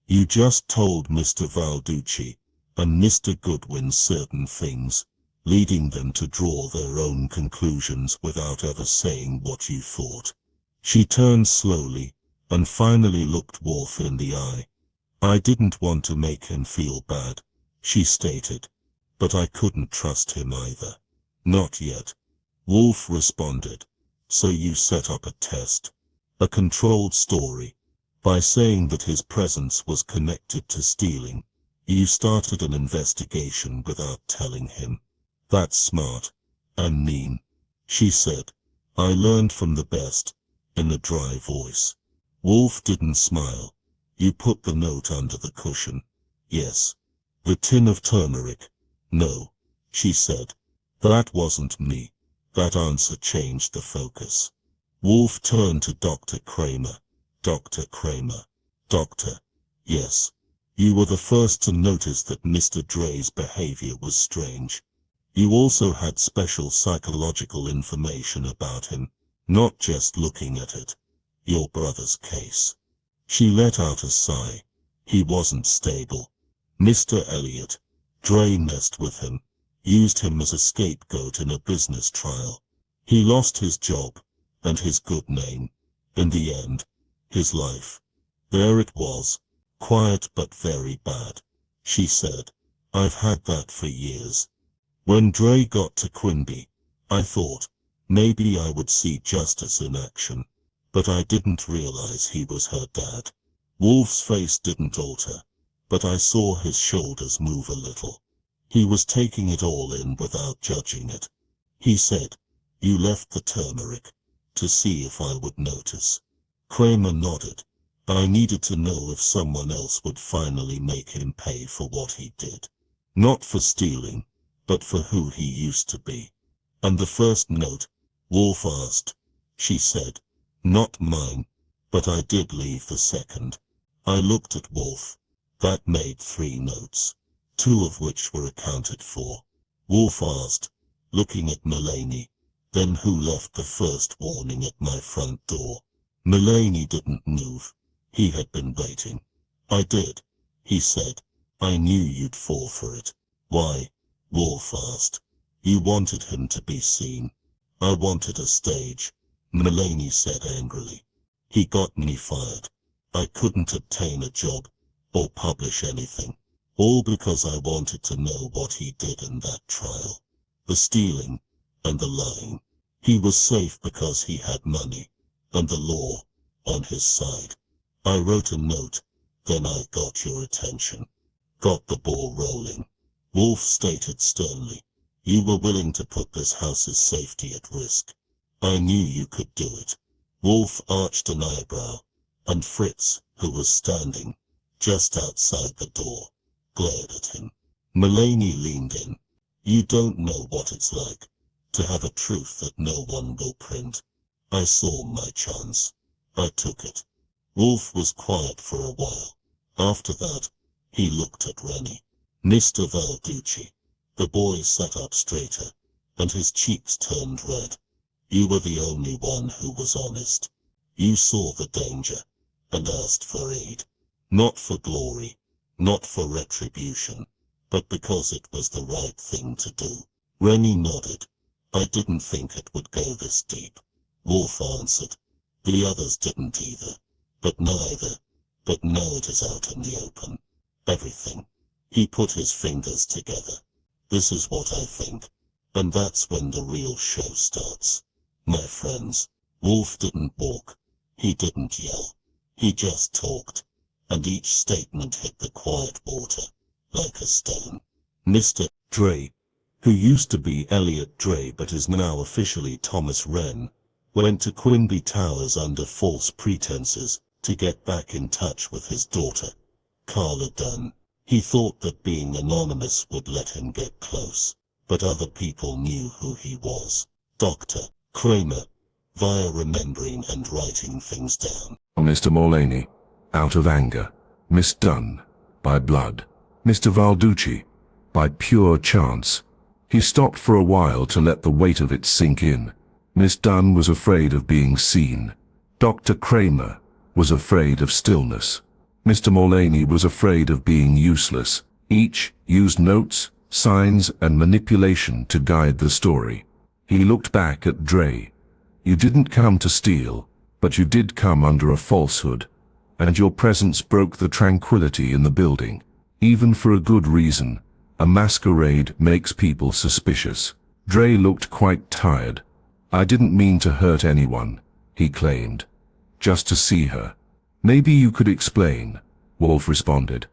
You just told Mr. Valducci and Mr. Goodwin certain things, leading them to draw their own conclusions without ever saying what you thought. She turned slowly, and finally looked Wolfe in the eye. I didn't want to make him feel bad, she stated. But I couldn't trust him either. Not yet. Wolfe responded. So you set up a test. A controlled story. By saying that his presence was connected to stealing, you started an investigation without telling him. That's smart. And mean. She said. I learned from the best. In a dry voice. Wolfe didn't smile. You put the note under the cushion. Yes. The tin of turmeric. No. She said. That wasn't me. That answer changed the focus. Wolfe turned to Dr. Kramer. Dr. Kramer. Doctor. Yes. You were the first to notice that Mr. Dre's behavior was strange. You also had special psychological information about him, not just looking at it. Your brother's case. She let out a sigh. He wasn't stable. Mr. Elliot. Dre messed with him, used him as a scapegoat in a business trial. He lost his job, and his good name. In the end, his life. There it was, quiet but very bad. She said, I've had that for years. When Dre got to Quimby, I thought, maybe I would see justice in action. But I didn't realize he was her dad. Wolfe's face didn't alter, but I saw his shoulders move a little. He was taking it all in without judging it. He said, you left the turmeric, to see if I would notice. Kramer nodded. I needed to know if someone else would finally make him pay for what he did. Not for stealing, but for who he used to be. And the first note? Wolfe asked. She said, not mine, but I did leave the second. I looked at Wolfe. That made 3 notes, 2 of which were accounted for. Wolfe asked, looking at Mulaney, then who left the first warning at my front door? Mulaney didn't move. He had been waiting. I did, he said. I knew you'd fall for it. Why? Wolfe asked. You wanted him to be seen. I wanted a stage, Mulaney said angrily. He got me fired. I couldn't obtain a job, or publish anything. All because I wanted to know what he did in that trial. The stealing, and the lying. He was safe because he had money, and the law, on his side. I wrote a note, then I got your attention. Got the ball rolling. Wolfe stated sternly. You were willing to put this house's safety at risk. I knew you could do it. Wolfe arched an eyebrow, and Fritz, who was standing just outside the door, glared at him. Mulaney leaned in. You don't know what it's like to have a truth that no one will print. I saw my chance. I took it. Wolfe was quiet for a while. After that, he looked at Rennie. Mr. Valducci. The boy sat up straighter, and his cheeks turned red. You were the only one who was honest. You saw the danger, and asked for aid. Not for glory, not for retribution, but because it was the right thing to do. Rennie nodded. I didn't think it would go this deep. Wolfe answered. The others didn't either. But neither. But now it is out in the open. Everything. He put his fingers together. This is what I think. And that's when the real show starts. My friends. Wolfe didn't walk. He didn't yell. He just talked. And each statement hit the quiet water, like a stone. Mr. Dre, who used to be Elliot Dre but is now officially Thomas Wren, went to Quimby Towers under false pretenses to get back in touch with his daughter, Carla Dunn. He thought that being anonymous would let him get close, but other people knew who he was. Dr. Kramer, via remembering and writing things down. Mr. Mulaney, out of anger. Miss Dunn, by blood. Mr. Valducci, by pure chance. He stopped for a while to let the weight of it sink in. Miss Dunn was afraid of being seen. Dr. Kramer was afraid of stillness. Mr. Mulaney was afraid of being useless. Each used notes, signs, and manipulation to guide the story. He looked back at Dre. You didn't come to steal, but you did come under a falsehood, and your presence broke the tranquility in the building. Even for a good reason. A masquerade makes people suspicious. Dre looked quite tired. I didn't mean to hurt anyone, he claimed. Just to see her. Maybe you could explain, Wolfe responded.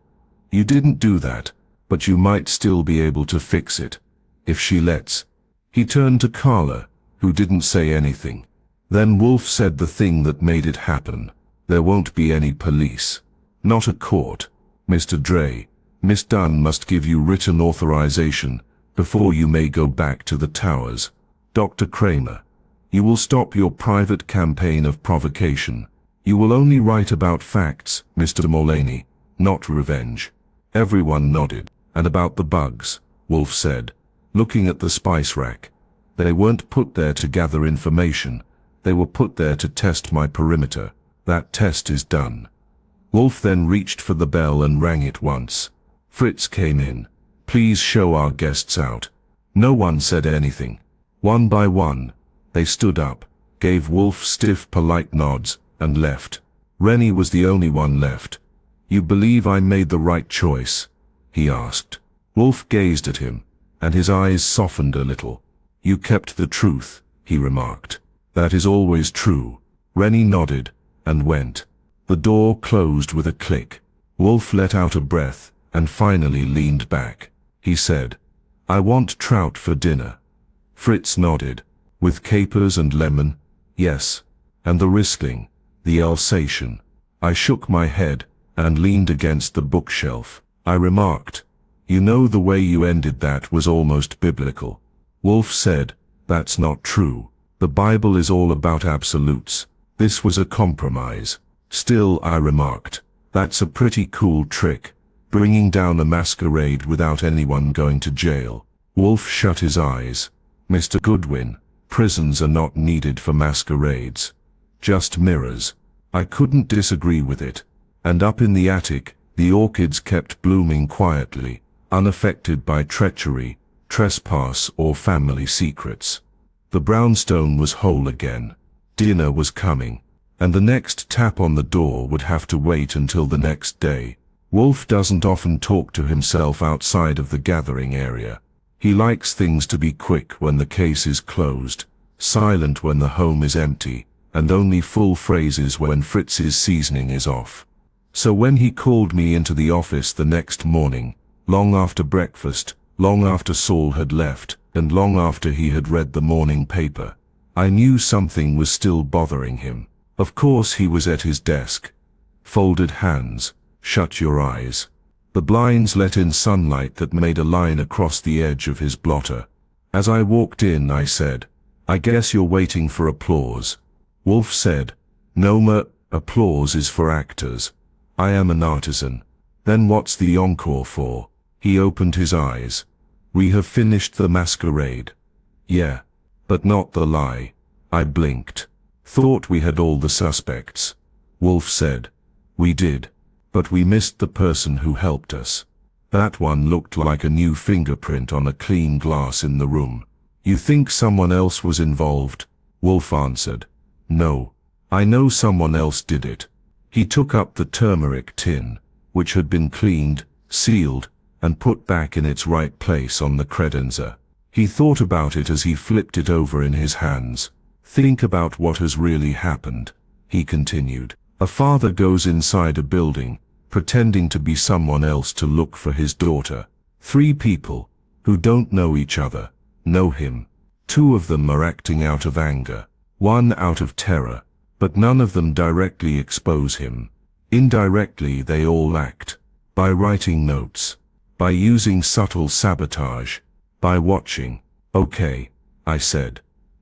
You didn't do that, but you might still be able to fix it, if she lets. He turned to Carla, who didn't say anything. Then Wolfe said the thing that made it happen. There won't be any police. Not a court. Mr. Dre, Miss Dunn must give you written authorization before you may go back to the towers. Dr. Kramer, you will stop your private campaign of provocation. You will only write about facts, Mr. Mulaney, not revenge. Everyone nodded. And about the bugs, Wolfe said, looking at the spice rack. They weren't put there to gather information. They were put there to test my perimeter. That test is done. Wolfe then reached for the bell and rang it once. Fritz came in. "Please show our guests out." No one said anything. One by one, they stood up, gave Wolfe stiff, polite nods, and left. Rennie was the only one left. "You believe I made the right choice?" he asked. Wolfe gazed at him, and his eyes softened a little. "You kept the truth," he remarked. "That is always true." Rennie nodded, and went. The door closed with a click. Wolfe let out a breath, and finally leaned back. He said, "I want trout for dinner." Fritz nodded. "With capers and lemon?" "Yes." "And the Riesling, the Alsatian?" I shook my head, and leaned against the bookshelf. I remarked, "You know, the way you ended that was almost biblical." Wolfe said, "That's not true. The Bible is all about absolutes. This was a compromise." "Still," I remarked, "that's a pretty cool trick, bringing down a masquerade without anyone going to jail." Wolfe shut his eyes. "Mr. Goodwin, prisons are not needed for masquerades. Just mirrors." I couldn't disagree with it. And up in the attic, the orchids kept blooming quietly, unaffected by treachery, trespass, or family secrets. The brownstone was whole again. Dinner was coming, and the next tap on the door would have to wait until the next day. Wolfe doesn't often talk to himself outside of the gathering area. He likes things to be quick when the case is closed, silent when the home is empty, and only full phrases when Fritz's seasoning is off. So when he called me into the office the next morning, long after breakfast, long after Saul had left, and long after he had read the morning paper, I knew something was still bothering him. Of course he was at his desk. Folded hands, shut your eyes. The blinds let in sunlight that made a line across the edge of his blotter. As I walked in, I said, "I guess you're waiting for applause." Wolfe said, "No, applause is for actors. I am an artisan." "Then what's the encore for?" He opened his eyes. "We have finished the masquerade." "Yeah, but not the lie." I blinked. "Thought we had all the suspects." Wolfe said, "We did, but we missed the person who helped us. That one looked like a new fingerprint on a clean glass in the room." "You think someone else was involved?" Wolfe answered. "No, I know someone else did it." He took up the turmeric tin, which had been cleaned, sealed, and put back in its right place on the credenza. He thought about it as he flipped it over in his hands. "Think about what has really happened," he continued. "A father goes inside a building, pretending to be someone else to look for his daughter. 3 people, who don't know each other, know him. 2 of them are acting out of anger, 1 out of terror, but none of them directly expose him. Indirectly they all act, by writing notes, by using subtle sabotage, by watching." "Okay," I said.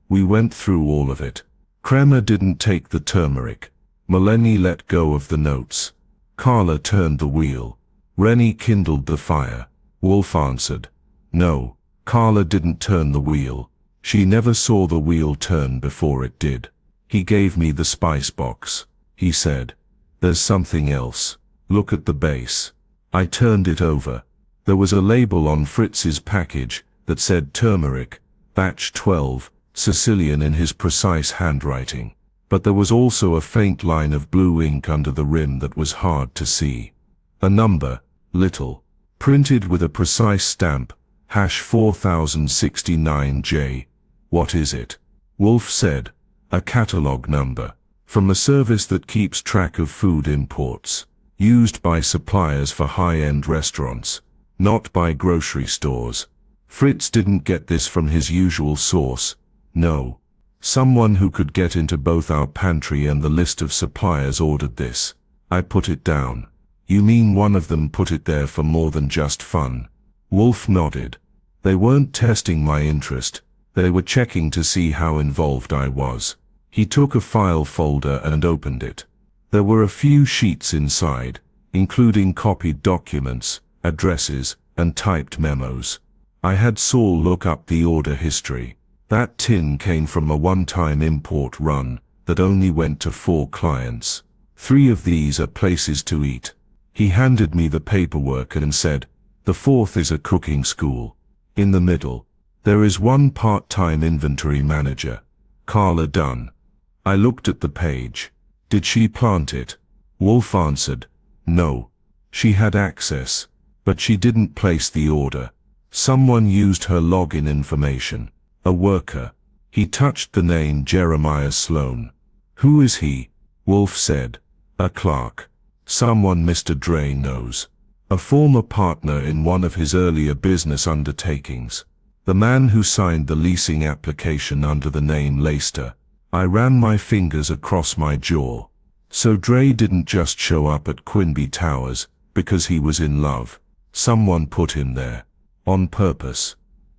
"We went through all of it. Kremer didn't take the turmeric. Melanie let go of the notes. Carla turned the wheel. Rennie kindled the fire." Wolfe answered, "No, Carla didn't turn the wheel. She never saw the wheel turn before it did." He gave me the spice box. He said, "There's something else. Look at the base." I turned it over. There was a label on Fritz's package that said turmeric, batch 12, Sicilian in his precise handwriting. But there was also a faint line of blue ink under the rim that was hard to see. A number, little, printed with a precise stamp, #4069J. "What is it?" Wolfe said, "A catalog number, from a service that keeps track of food imports, used by suppliers for high-end restaurants, not by grocery stores." Fritz didn't get this from his usual source. No. Someone who could get into both our pantry and the list of suppliers ordered this. I put it down. "You mean one of them put it there for more than just fun?" Wolfe nodded. "They weren't testing my interest. They were checking to see how involved I was." He took a file folder and opened it. There were a few sheets inside, including copied documents, addresses, and typed memos. I had Saul look up the order history. That tin came from a one-time import run that only went to 4 clients. 3 of these are places to eat. He handed me the paperwork and said, the 4th is a cooking school. In the middle, there is one part-time inventory manager, Carla Dunn. I looked at the page. Did she plant it? Wolfe answered, no. She had access, but she didn't place the order. Someone used her login information. A worker. He touched the name Jeremiah Sloan. Who is he? Wolfe said. A clerk. Someone Mr. Dre knows. A former partner in one of his earlier business undertakings. The man who signed the leasing application under the name Lester. I ran my fingers across my jaw. So Dre didn't just show up at Quinby Towers because he was in love. Someone put him there. On purpose.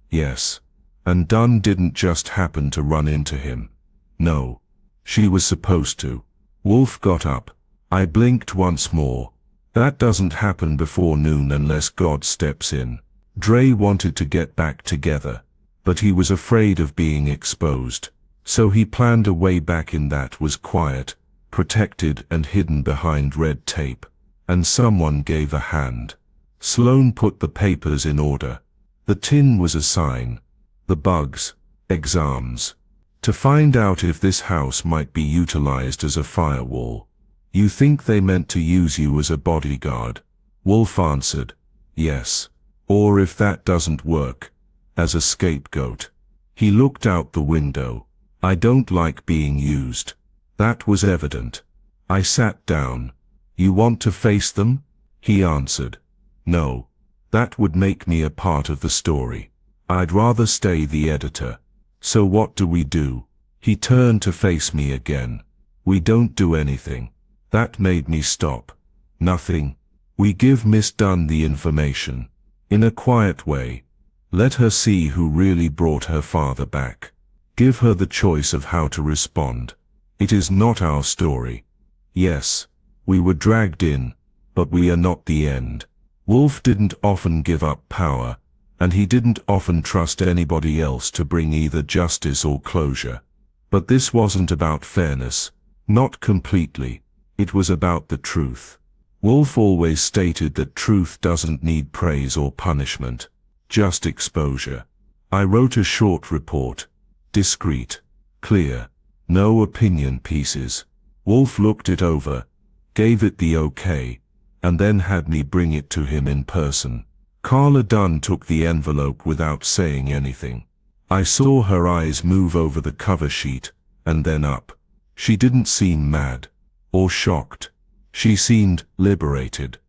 Yes. And Dunn didn't just happen to run into him. No. She was supposed to. Wolfe got up. I blinked once more. That doesn't happen before noon unless God steps in. Dre wanted to get back together, but he was afraid of being exposed. So he planned a way back in that was quiet, protected and hidden behind red tape. And someone gave a hand. Sloan put the papers in order. The tin was a sign. The bugs. Exams. To find out if this house might be utilized as a firewall. You think they meant to use you as a bodyguard? Wolfe answered, yes. Or if that doesn't work, as a scapegoat. He looked out the window. I don't like being used. That was evident. I sat down. You want to face them? He answered. No. That would make me a part of the story. I'd rather stay the editor. So what do we do? He turned to face me again. We don't do anything. That made me stop. Nothing. We give Miss Dunn the information. In a quiet way. Let her see who really brought her father back. Give her the choice of how to respond. It is not our story. Yes, we were dragged in, but we are not the end. Wolfe didn't often give up power, and he didn't often trust anybody else to bring either justice or closure. But this wasn't about fairness. Not completely. It was about the truth. Wolfe always stated that truth doesn't need praise or punishment. Just exposure. I wrote a short report. Discreet. Clear. No opinion pieces. Wolfe looked it over, gave it the okay, and then had me bring it to him in person. Carla Dunn took the envelope without saying anything. I saw her eyes move over the cover sheet, and then up. She didn't seem mad, or shocked. She seemed liberated.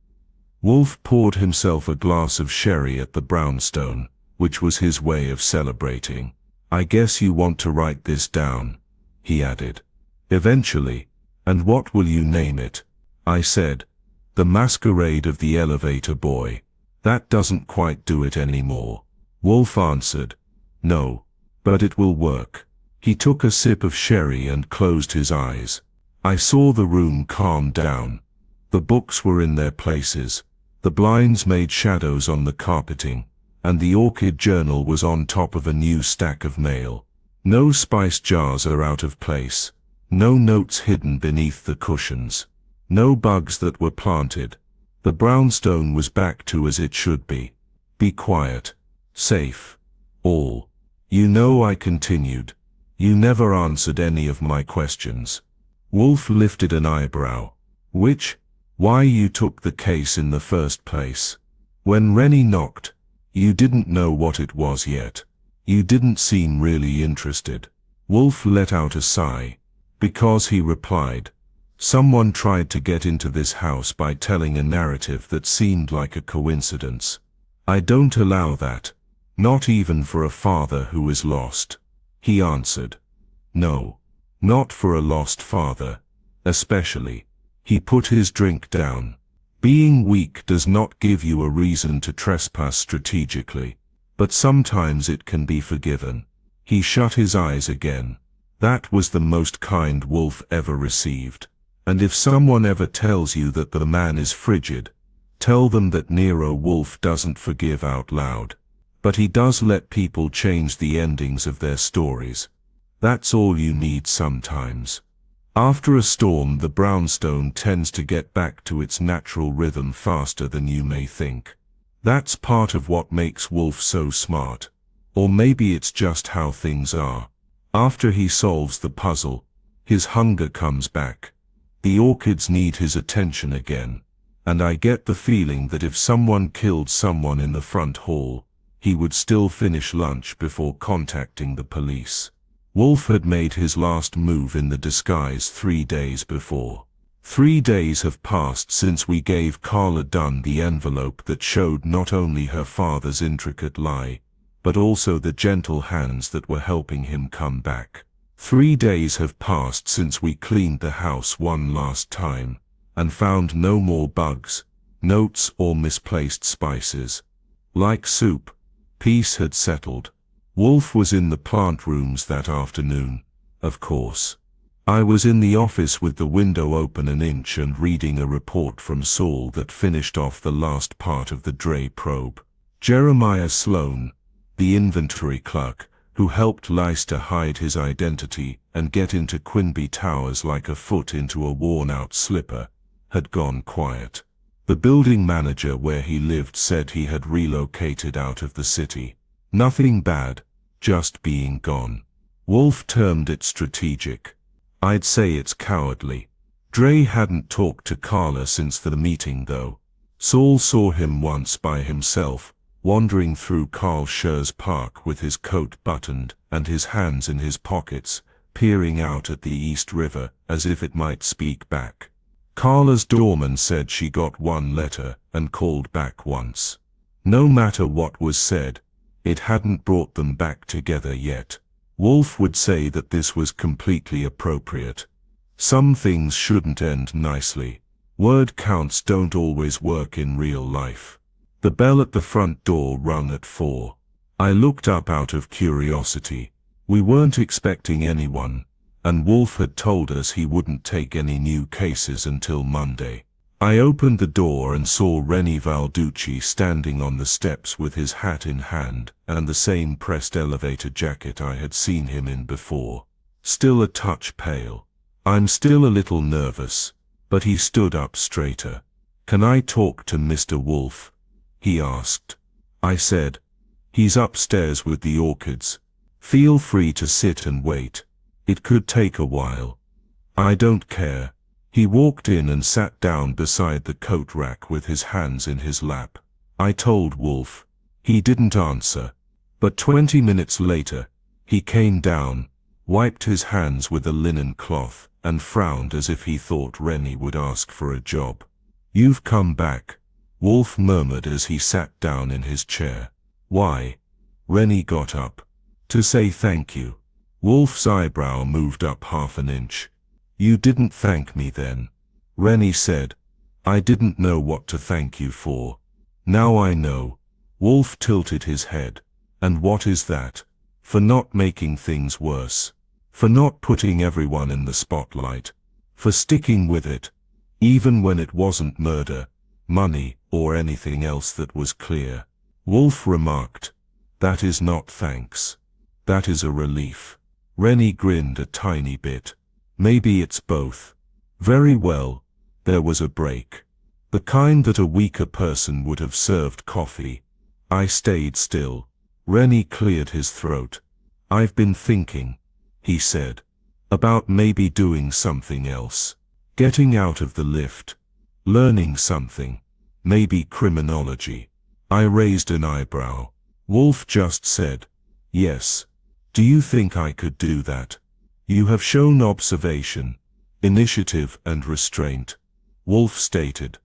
Wolfe poured himself a glass of sherry at the brownstone, which was his way of celebrating. I guess you want to write this down, he added. Eventually. And what will you name it? I said. The Masquerade of the Elevator Boy. That doesn't quite do it anymore. Wolfe answered. No. But it will work. He took a sip of sherry and closed his eyes. I saw the room calm down. The books were in their places. The blinds made shadows on the carpeting, and the orchid journal was on top of a new stack of mail. No spice jars are out of place. No notes hidden beneath the cushions. No bugs that were planted. The brownstone was back to as it should be. Be quiet. Safe. All. You know, I continued. You never answered any of my questions. Wolfe lifted an eyebrow. Which? Why you took the case in the first place? When Rennie knocked, you didn't know what it was yet. You didn't seem really interested. Wolfe let out a sigh. Because he replied, someone tried to get into this house by telling a narrative that seemed like a coincidence. I don't allow that. Not even for a father who is lost. He answered. No. Not for a lost father. Especially. He put his drink down. Being weak does not give you a reason to trespass strategically. But sometimes it can be forgiven. He shut his eyes again. That was the most kind Wolfe ever received. And if someone ever tells you that the man is frigid, tell them that Nero Wolfe doesn't forgive out loud. But he does let people change the endings of their stories. That's all you need sometimes. After a storm, the brownstone tends to get back to its natural rhythm faster than you may think. That's part of what makes Wolfe so smart. Or maybe it's just how things are. After he solves the puzzle, his hunger comes back. The orchids need his attention again. And I get the feeling that if someone killed someone in the front hall, he would still finish lunch before contacting the police. Wolfe had made his last move in the disguise 3 days before. 3 days have passed since we gave Carla Dunn the envelope that showed not only her father's intricate lie, but also the gentle hands that were helping him come back. 3 days have passed since we cleaned the house one last time, and found no more bugs, notes or misplaced spices. Like soup, peace had settled. Wolfe was in the plant rooms that afternoon, of course. I was in the office with the window open an inch and reading a report from Saul that finished off the last part of the Dre probe. Jeremiah Sloan, the inventory clerk, who helped Leicester hide his identity and get into Quinby Towers like a foot into a worn-out slipper, had gone quiet. The building manager where he lived said he had relocated out of the city. Nothing bad, just being gone. Wolfe termed it strategic. I'd say it's cowardly. Dre hadn't talked to Carla since the meeting though. Saul saw him once by himself, wandering through Carl Schurz Park with his coat buttoned and his hands in his pockets, peering out at the East River as if it might speak back. Carla's doorman said she got one letter and called back once. No matter what was said, it hadn't brought them back together yet. Wolfe would say that this was completely appropriate. Some things shouldn't end nicely. Word counts don't always work in real life. The bell at the front door rung at 4. I looked up out of curiosity. We weren't expecting anyone, and Wolfe had told us he wouldn't take any new cases until Monday. I opened the door and saw Rennie Valducci standing on the steps with his hat in hand and the same pressed elevator jacket I had seen him in before. Still a touch pale. I'm still a little nervous, but he stood up straighter. "Can I talk to Mr. Wolfe?" he asked. I said, "He's upstairs with the orchids. Feel free to sit and wait. It could take a while." "I don't care." He walked in and sat down beside the coat rack with his hands in his lap. I told Wolfe. He didn't answer. But 20 minutes later, he came down, wiped his hands with a linen cloth, and frowned as if he thought Rennie would ask for a job. "You've come back," Wolfe murmured as he sat down in his chair. "Why?" Rennie got up. "To say thank you." Wolfe's eyebrow moved up half an inch. "You didn't thank me then," Rennie said. "I didn't know what to thank you for. Now I know." Wolfe tilted his head. "And what is that?" "For not making things worse. For not putting everyone in the spotlight. For sticking with it, even when it wasn't murder, money, or anything else that was clear." Wolfe remarked, "That is not thanks. That is a relief." Rennie grinned a tiny bit. "Maybe it's both." "Very well." There was a break. The kind that a weaker person would have served coffee. I stayed still. Rennie cleared his throat. "I've been thinking," he said, "about maybe doing something else. Getting out of the lift. Learning something. Maybe criminology." I raised an eyebrow. Wolfe just said, "Yes. Do you think I could do that?" "You have shown observation, initiative and restraint," Wolfe stated.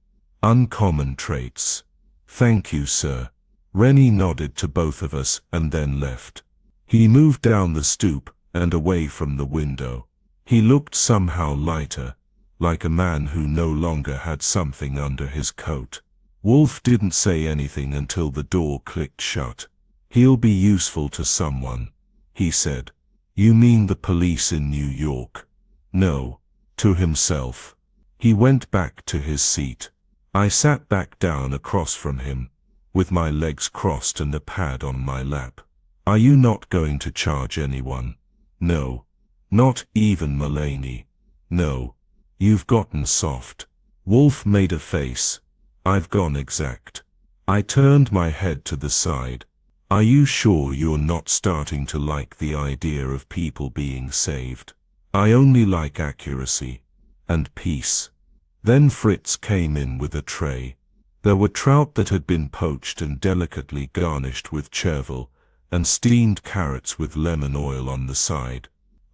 "Uncommon traits." "Thank you, sir." Rennie nodded to both of us and then left. He moved down the stoop and away from the window. He looked somehow lighter, like a man who no longer had something under his coat. Wolfe didn't say anything until the door clicked shut. "He'll be useful to someone," he said. "You mean the police in New York?" "No." To himself. He went back to his seat. I sat back down across from him, with my legs crossed and a pad on my lap. "Are you not going to charge anyone?" "No. Not even Mulaney." No. You've gotten soft. Wolfe made a face. I've gone exact. I turned my head to the side. Are you sure you're not starting to like the idea of people being saved? I only like accuracy. And peace. Then Fritz came in with a tray. There were trout that had been poached and delicately garnished with chervil, and steamed carrots with lemon oil on the side.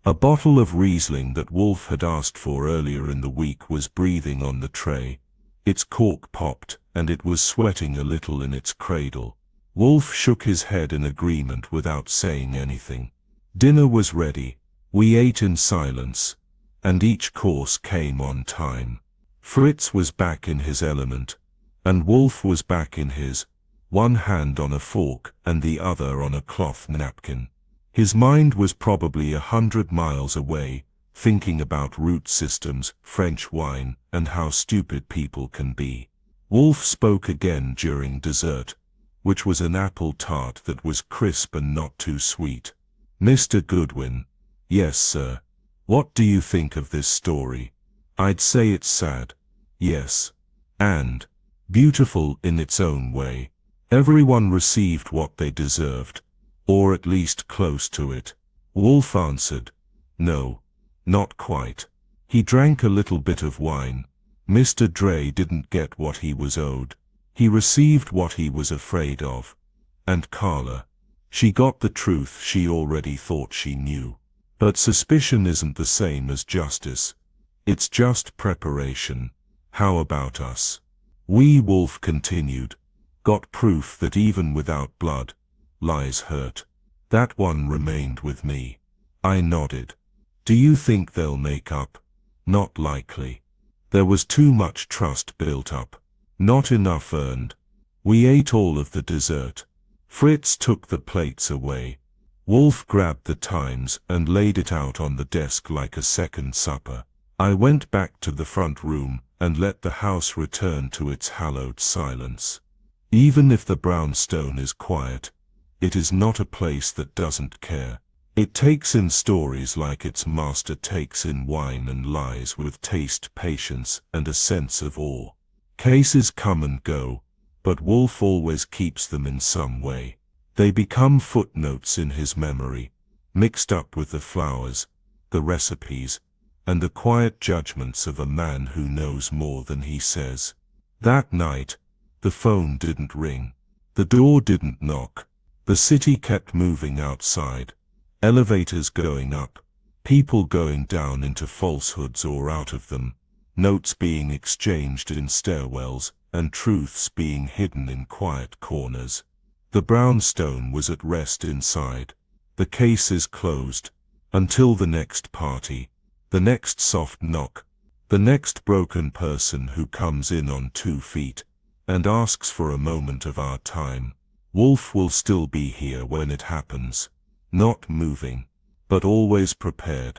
A bottle of Riesling that Wolfe had asked for earlier in the week was breathing on the tray. Its cork popped, and it was sweating a little in its cradle. Wolfe shook his head in agreement without saying anything. Dinner was ready. We ate in silence, and each course came on time. Fritz was back in his element, and Wolfe was back in his, one hand on a fork and the other on a cloth napkin. His mind was probably 100 miles away, thinking about root systems, French wine, and how stupid people can be. Wolfe spoke again during dessert, which was an apple tart that was crisp and not too sweet. Mr. Goodwin. Yes, sir. What do you think of this story? I'd say it's sad. Yes. And beautiful in its own way. Everyone received what they deserved, or at least close to it. Wolfe answered, no, not quite. He drank a little bit of wine. Mr. Dre didn't get what he was owed. He received what he was afraid of. And Carla, she got the truth she already thought she knew. But suspicion isn't the same as justice. It's just preparation. How about us? We, Wolfe continued, got proof that even without blood, lies hurt. That one remained with me. I nodded. Do you think they'll make up? Not likely. There was too much trust built up. Not enough earned. We ate all of the dessert. Fritz took the plates away. Wolfe grabbed the Times and laid it out on the desk like a second supper. I went back to the front room and let the house return to its hallowed silence. Even if the brownstone is quiet, it is not a place that doesn't care. It takes in stories like its master takes in wine and lies with taste, patience, and a sense of awe. Cases come and go, but Wolfe always keeps them in some way. They become footnotes in his memory, mixed up with the flowers, the recipes, and the quiet judgments of a man who knows more than he says. That night, the phone didn't ring. The door didn't knock. The city kept moving outside. Elevators going up, people going down into falsehoods or out of them, notes being exchanged in stairwells, and truths being hidden in quiet corners. The brownstone was at rest inside. The case is closed, until the next party, the next soft knock, the next broken person who comes in on 2 feet, and asks for a moment of our time. Wolfe will still be here when it happens. Not moving, but always prepared.